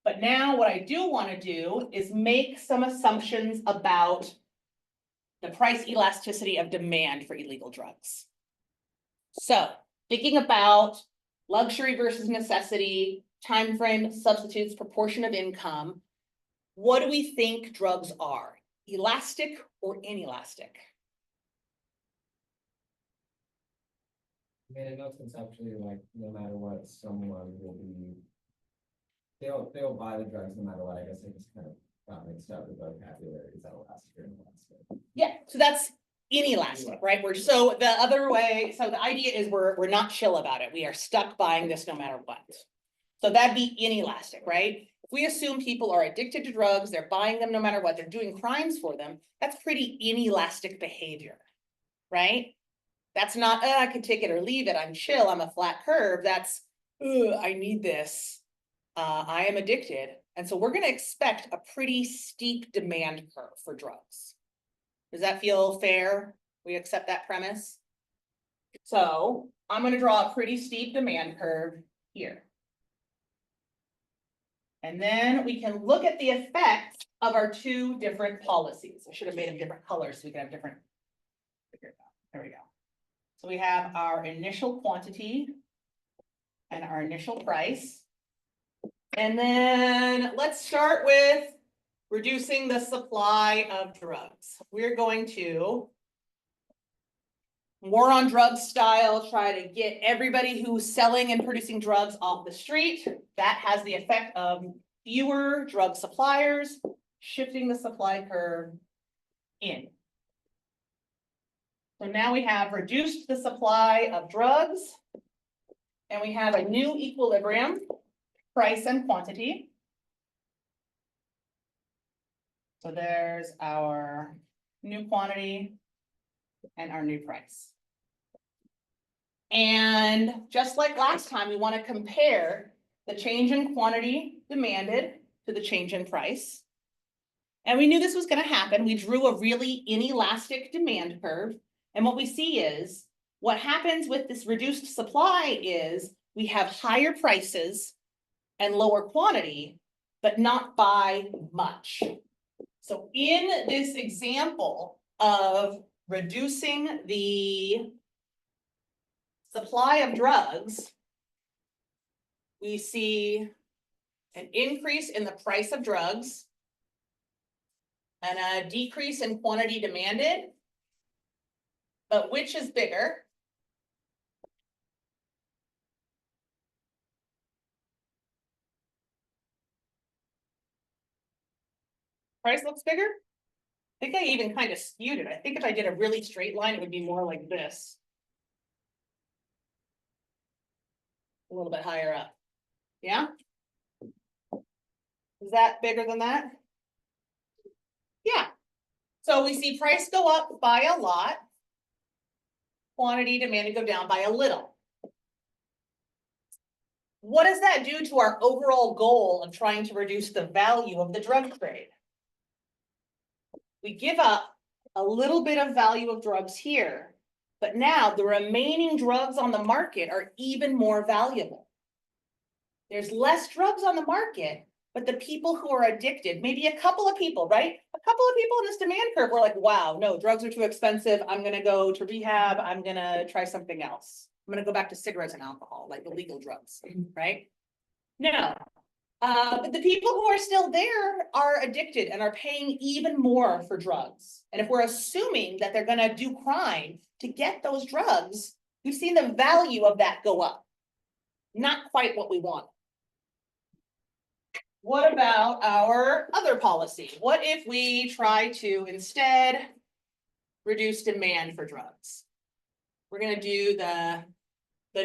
But now what I do want to do is make some assumptions about the price elasticity of demand for illegal drugs. So thinking about luxury versus necessity, time frame, substitutes, proportion of income, what do we think drugs are? Elastic or inelastic?
I mean, I know conceptually, like, no matter what, someone will be, they'll buy the drugs no matter what. I guess I just kind of got mixed up with vocabulary. Is that elastic or inelastic?
Yeah, so that's inelastic, right? So the other way, so the idea is we're not chill about it. We are stuck buying this no matter what. So that'd be inelastic, right? If we assume people are addicted to drugs, they're buying them no matter what, they're doing crimes for them, that's pretty inelastic behavior, right? That's not, I could take it or leave it, I'm chill, I'm a flat curve. That's, I need this. I am addicted. And so we're going to expect a pretty steep demand curve for drugs. Does that feel fair? We accept that premise? So I'm going to draw a pretty steep demand curve here. And then we can look at the effects of our two different policies. I should have made them different colors so we can have different. There we go. So we have our initial quantity and our initial price. And then let's start with reducing the supply of drugs. We're going to war on drugs style, try to get everybody who's selling and producing drugs off the street. That has the effect of fewer drug suppliers, shifting the supply curve in. So now we have reduced the supply of drugs, and we have a new equilibrium, price and quantity. So there's our new quantity and our new price. And just like last time, we want to compare the change in quantity demanded to the change in price. And we knew this was going to happen. We drew a really inelastic demand curve. And what we see is what happens with this reduced supply is we have higher prices and lower quantity, but not by much. So in this example of reducing the supply of drugs, we see an increase in the price of drugs and a decrease in quantity demanded. But which is bigger? Price looks bigger? I think I even kind of skewed it. I think if I did a really straight line, it would be more like this. A little bit higher up. Yeah? Is that bigger than that? Yeah. So we see price go up by a lot. Quantity demanded go down by a little. What does that do to our overall goal of trying to reduce the value of the drug trade? We give up a little bit of value of drugs here, but now the remaining drugs on the market are even more valuable. There's less drugs on the market, but the people who are addicted, maybe a couple of people, right? A couple of people in this demand curve were like, wow, no, drugs are too expensive. I'm gonna go to rehab. I'm gonna try something else. I'm gonna go back to cigarettes and alcohol, like illegal drugs, right? No. But the people who are still there are addicted and are paying even more for drugs. And if we're assuming that they're gonna do crime to get those drugs, we've seen the value of that go up. Not quite what we want. What about our other policy? What if we try to instead reduce demand for drugs? We're gonna do the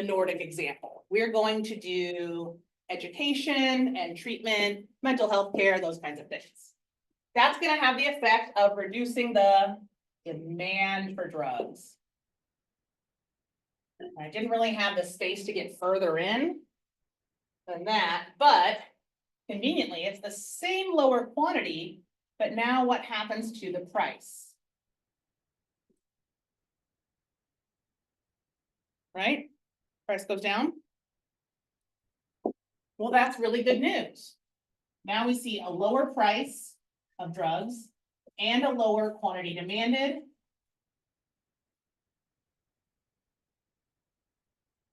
Nordic example. We're going to do education and treatment, mental health care, those kinds of things. That's gonna have the effect of reducing the demand for drugs. I didn't really have the space to get further in than that, but conveniently, it's the same lower quantity, but now what happens to the price? Right? Price goes down. Well, that's really good news. Now we see a lower price of drugs and a lower quantity demanded,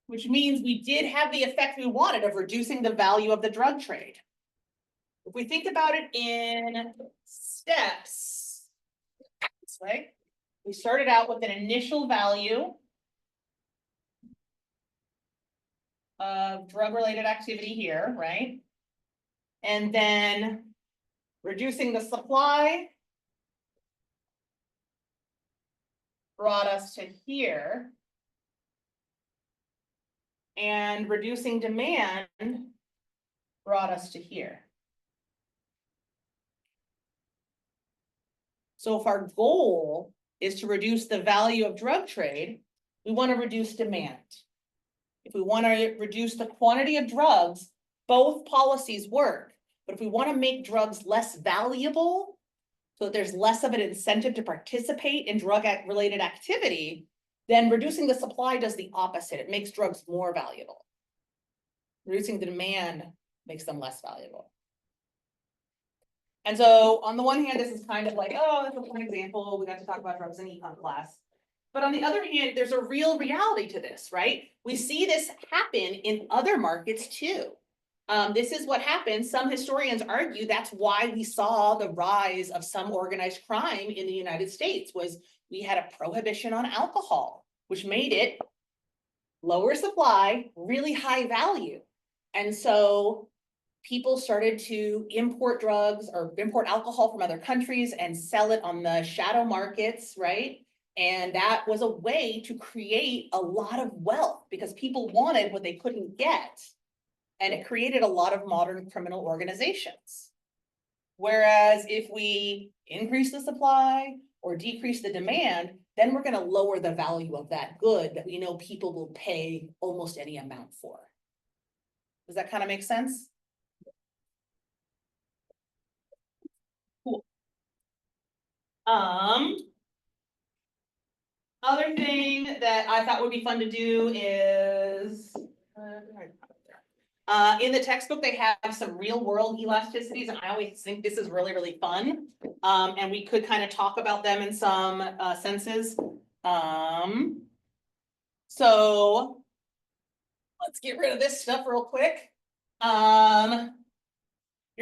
which means we did have the effect we wanted of reducing the value of the drug trade. If we think about it in steps, this way, we started out with an initial value of drug-related activity here, right? And then reducing the supply brought us to here. And reducing demand brought us to here. So if our goal is to reduce the value of drug trade, we want to reduce demand. If we want to reduce the quantity of drugs, both policies work. But if we want to make drugs less valuable, so that there's less of an incentive to participate in drug-related activity, then reducing the supply does the opposite. It makes drugs more valuable. Reducing the demand makes them less valuable. And so on the one hand, this is kind of like, oh, that's a fun example. We got to talk about drugs in econ class. But on the other hand, there's a real reality to this, right? We see this happen in other markets too. This is what happened. Some historians argue that's why we saw the rise of some organized crime in the United States, was we had a prohibition on alcohol, which made it lower supply, really high value. And so people started to import drugs or import alcohol from other countries and sell it on the shadow markets, right? And that was a way to create a lot of wealth because people wanted what they couldn't get. And it created a lot of modern criminal organizations. Whereas if we increase the supply or decrease the demand, then we're going to lower the value of that good that we know people will pay almost any amount for. Does that kind of make sense? Cool. Other thing that I thought would be fun to do is in the textbook, they have some real world elasticities, and I always think this is really, really fun. And we could kind of talk about them in some senses. So let's get rid of this stuff real quick.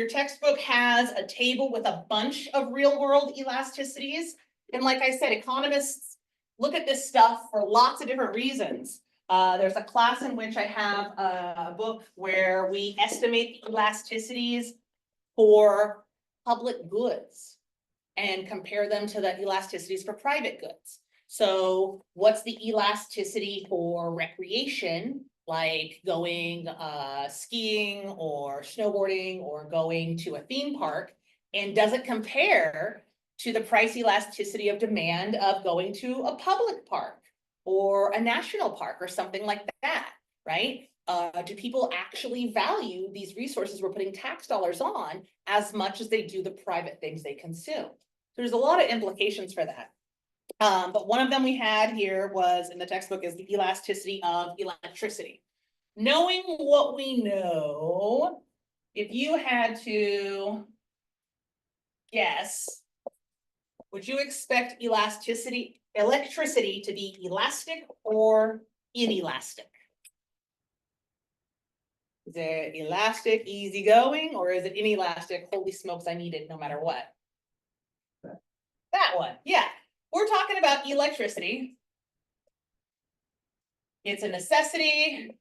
Your textbook has a table with a bunch of real world elasticities. And like I said, economists look at this stuff for lots of different reasons. There's a class in which I have a book where we estimate the elasticities for public goods and compare them to the elasticities for private goods. So what's the elasticity for recreation, like going skiing or snowboarding or going to a theme park? And does it compare to the price elasticity of demand of going to a public park or a national park or something like that, right? Do people actually value these resources we're putting tax dollars on as much as they do the private things they consume? There's a lot of implications for that. But one of them we had here was in the textbook is the elasticity of electricity. Knowing what we know, if you had to guess, would you expect electricity to be elastic or inelastic? Is it elastic, easygoing, or is it inelastic? Holy smokes, I need it no matter what. That one, yeah. We're talking about electricity. It's a necessity.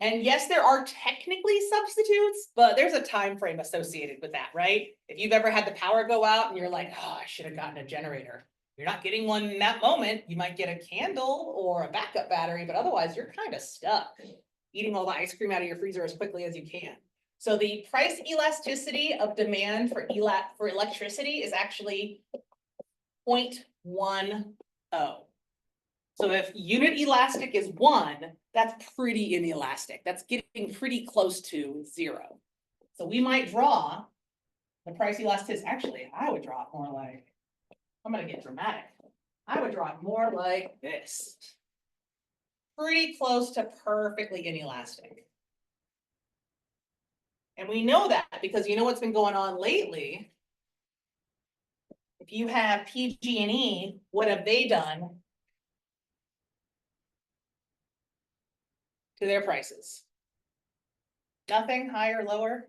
And yes, there are technically substitutes, but there's a time frame associated with that, right? If you've ever had the power go out and you're like, oh, I should have gotten a generator. You're not getting one in that moment. You might get a candle or a backup battery, but otherwise you're kind of stuck eating all the ice cream out of your freezer as quickly as you can. So the price elasticity of demand for electricity is actually 0.10. So if unit elastic is 1, that's pretty inelastic. That's getting pretty close to 0. So we might draw the price elasticity. Actually, I would draw it more like, I'm going to get dramatic. I would draw it more like this. Pretty close to perfectly inelastic. And we know that because you know what's been going on lately. If you have PG&E, what have they done to their prices? Nothing, higher, lower?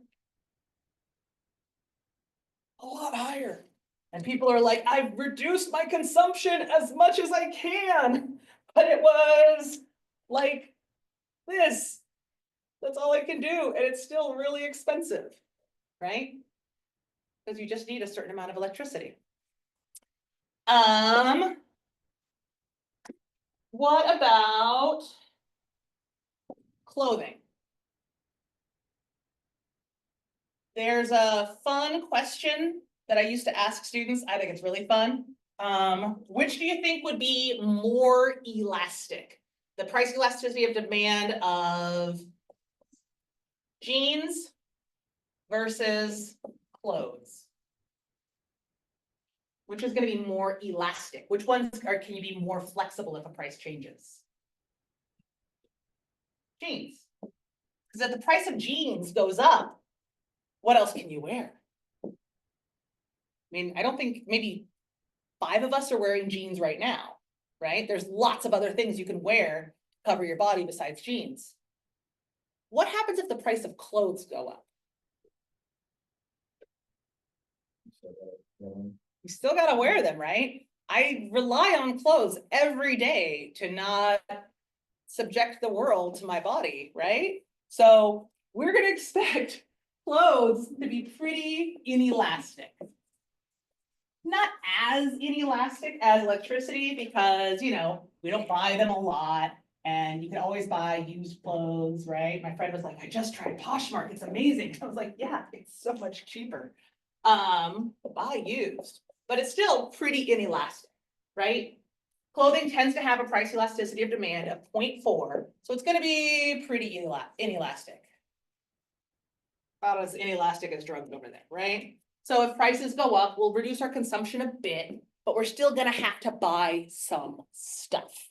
A lot higher. And people are like, I've reduced my consumption as much as I can, but it was like this. That's all I can do, and it's still really expensive, right? Because you just need a certain amount of electricity. What about clothing? There's a fun question that I used to ask students. I think it's really fun. Which do you think would be more elastic? The price elasticity of demand of jeans versus clothes? Which is going to be more elastic? Which ones can you be more flexible if a price changes? Jeans. Because if the price of jeans goes up, what else can you wear? I mean, I don't think maybe 5 of us are wearing jeans right now, right? There's lots of other things you can wear to cover your body besides jeans. What happens if the price of clothes go up? You still got to wear them, right? I rely on clothes every day to not subject the world to my body, right? So we're going to expect clothes to be pretty inelastic. Not as inelastic as electricity because, you know, we don't buy them a lot and you can always buy used clothes, right? My friend was like, I just tried Poshmark, it's amazing. I was like, yeah, it's so much cheaper. Buy used, but it's still pretty inelastic, right? Clothing tends to have a price elasticity of demand of 0.4, so it's going to be pretty inelastic. About as inelastic as drugs over there, right? So if prices go up, we'll reduce our consumption a bit, but we're still going to have to buy some stuff.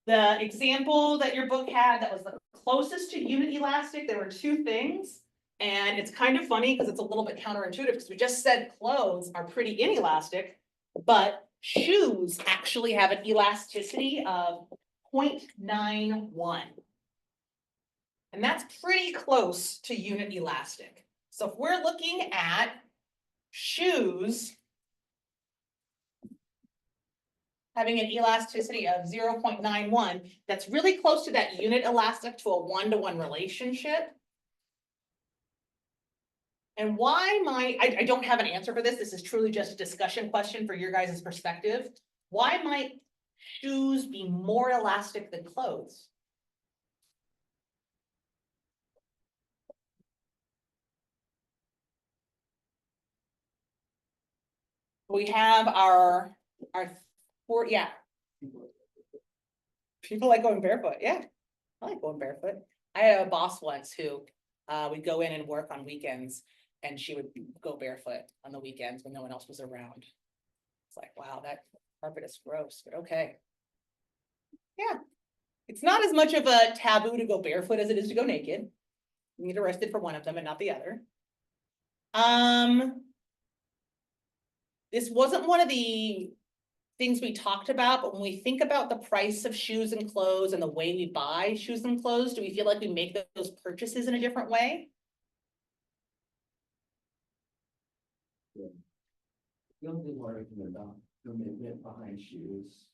The example that your book had that was the closest to unit elastic, there were 2 things. And it's kind of funny because it's a little bit counterintuitive because we just said clothes are pretty inelastic, but shoes actually have an elasticity of 0.91. And that's pretty close to unit elastic. So if we're looking at shoes having an elasticity of 0.91, that's really close to that unit elastic to a one-to-one relationship. And why I don't have an answer for this. This is truly just a discussion question for your guys' perspective. Why might shoes be more elastic than clothes? We have our yeah. People like going barefoot, yeah. I like going barefoot. I had a boss once who would go in and work on weekends, and she would go barefoot on the weekends when no one else was around. It's like, wow, that carpet is gross, but okay. Yeah, it's not as much of a taboo to go barefoot as it is to go naked. You get arrested for one of them and not the other. This wasn't one of the things we talked about, but when we think about the price of shoes and clothes and the way we buy shoes and clothes, do we feel like we make those purchases in a different way?
The only word about commitment behind shoes.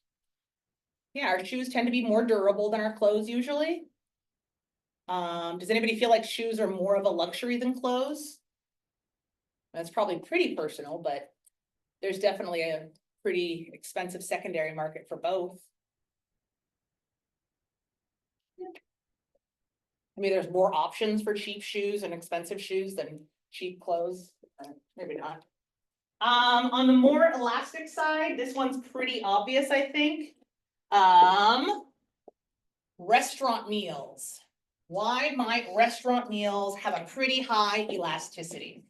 Yeah, our shoes tend to be more durable than our clothes usually. Does anybody feel like shoes are more of a luxury than clothes? That's probably pretty personal, but there's definitely a pretty expensive secondary market for both. I mean, there's more options for cheap shoes and expensive shoes than cheap clothes, maybe not. On the more elastic side, this one's pretty obvious, I think. Restaurant meals. Why might restaurant meals have a pretty high elasticity?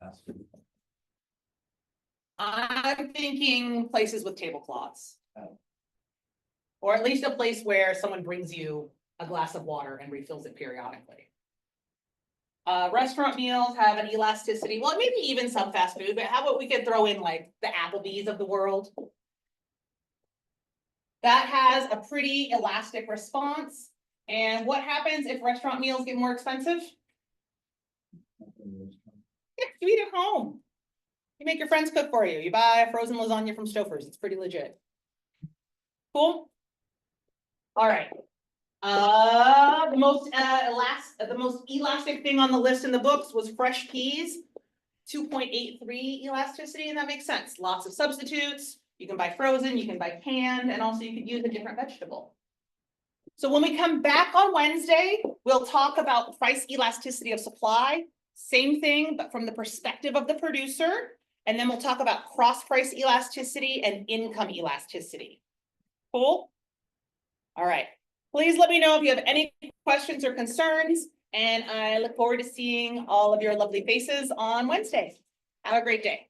Fast food.
I'm thinking places with tablecloths.
Oh.
Or at least a place where someone brings you a glass of water and refills it periodically. Restaurant meals have an elasticity, well, maybe even some fast food, but how about we could throw in like the Applebee's of the world? That has a pretty elastic response. And what happens if restaurant meals get more expensive? Yeah, you eat at home. You make your friends cook for you. You buy frozen lasagna from Stouffer's. It's pretty legit. Cool. All right. The most elastic thing on the list in the books was fresh peas, 2.83 elasticity, and that makes sense. Lots of substitutes. You can buy frozen, you can buy canned, and also you could use a different vegetable. So when we come back on Wednesday, we'll talk about price elasticity of supply. Same thing, but from the perspective of the producer. And then we'll talk about cross-price elasticity and income elasticity. Cool? All right. Please let me know if you have any questions or concerns. And I look forward to seeing all of your lovely faces on Wednesday. Have a great day.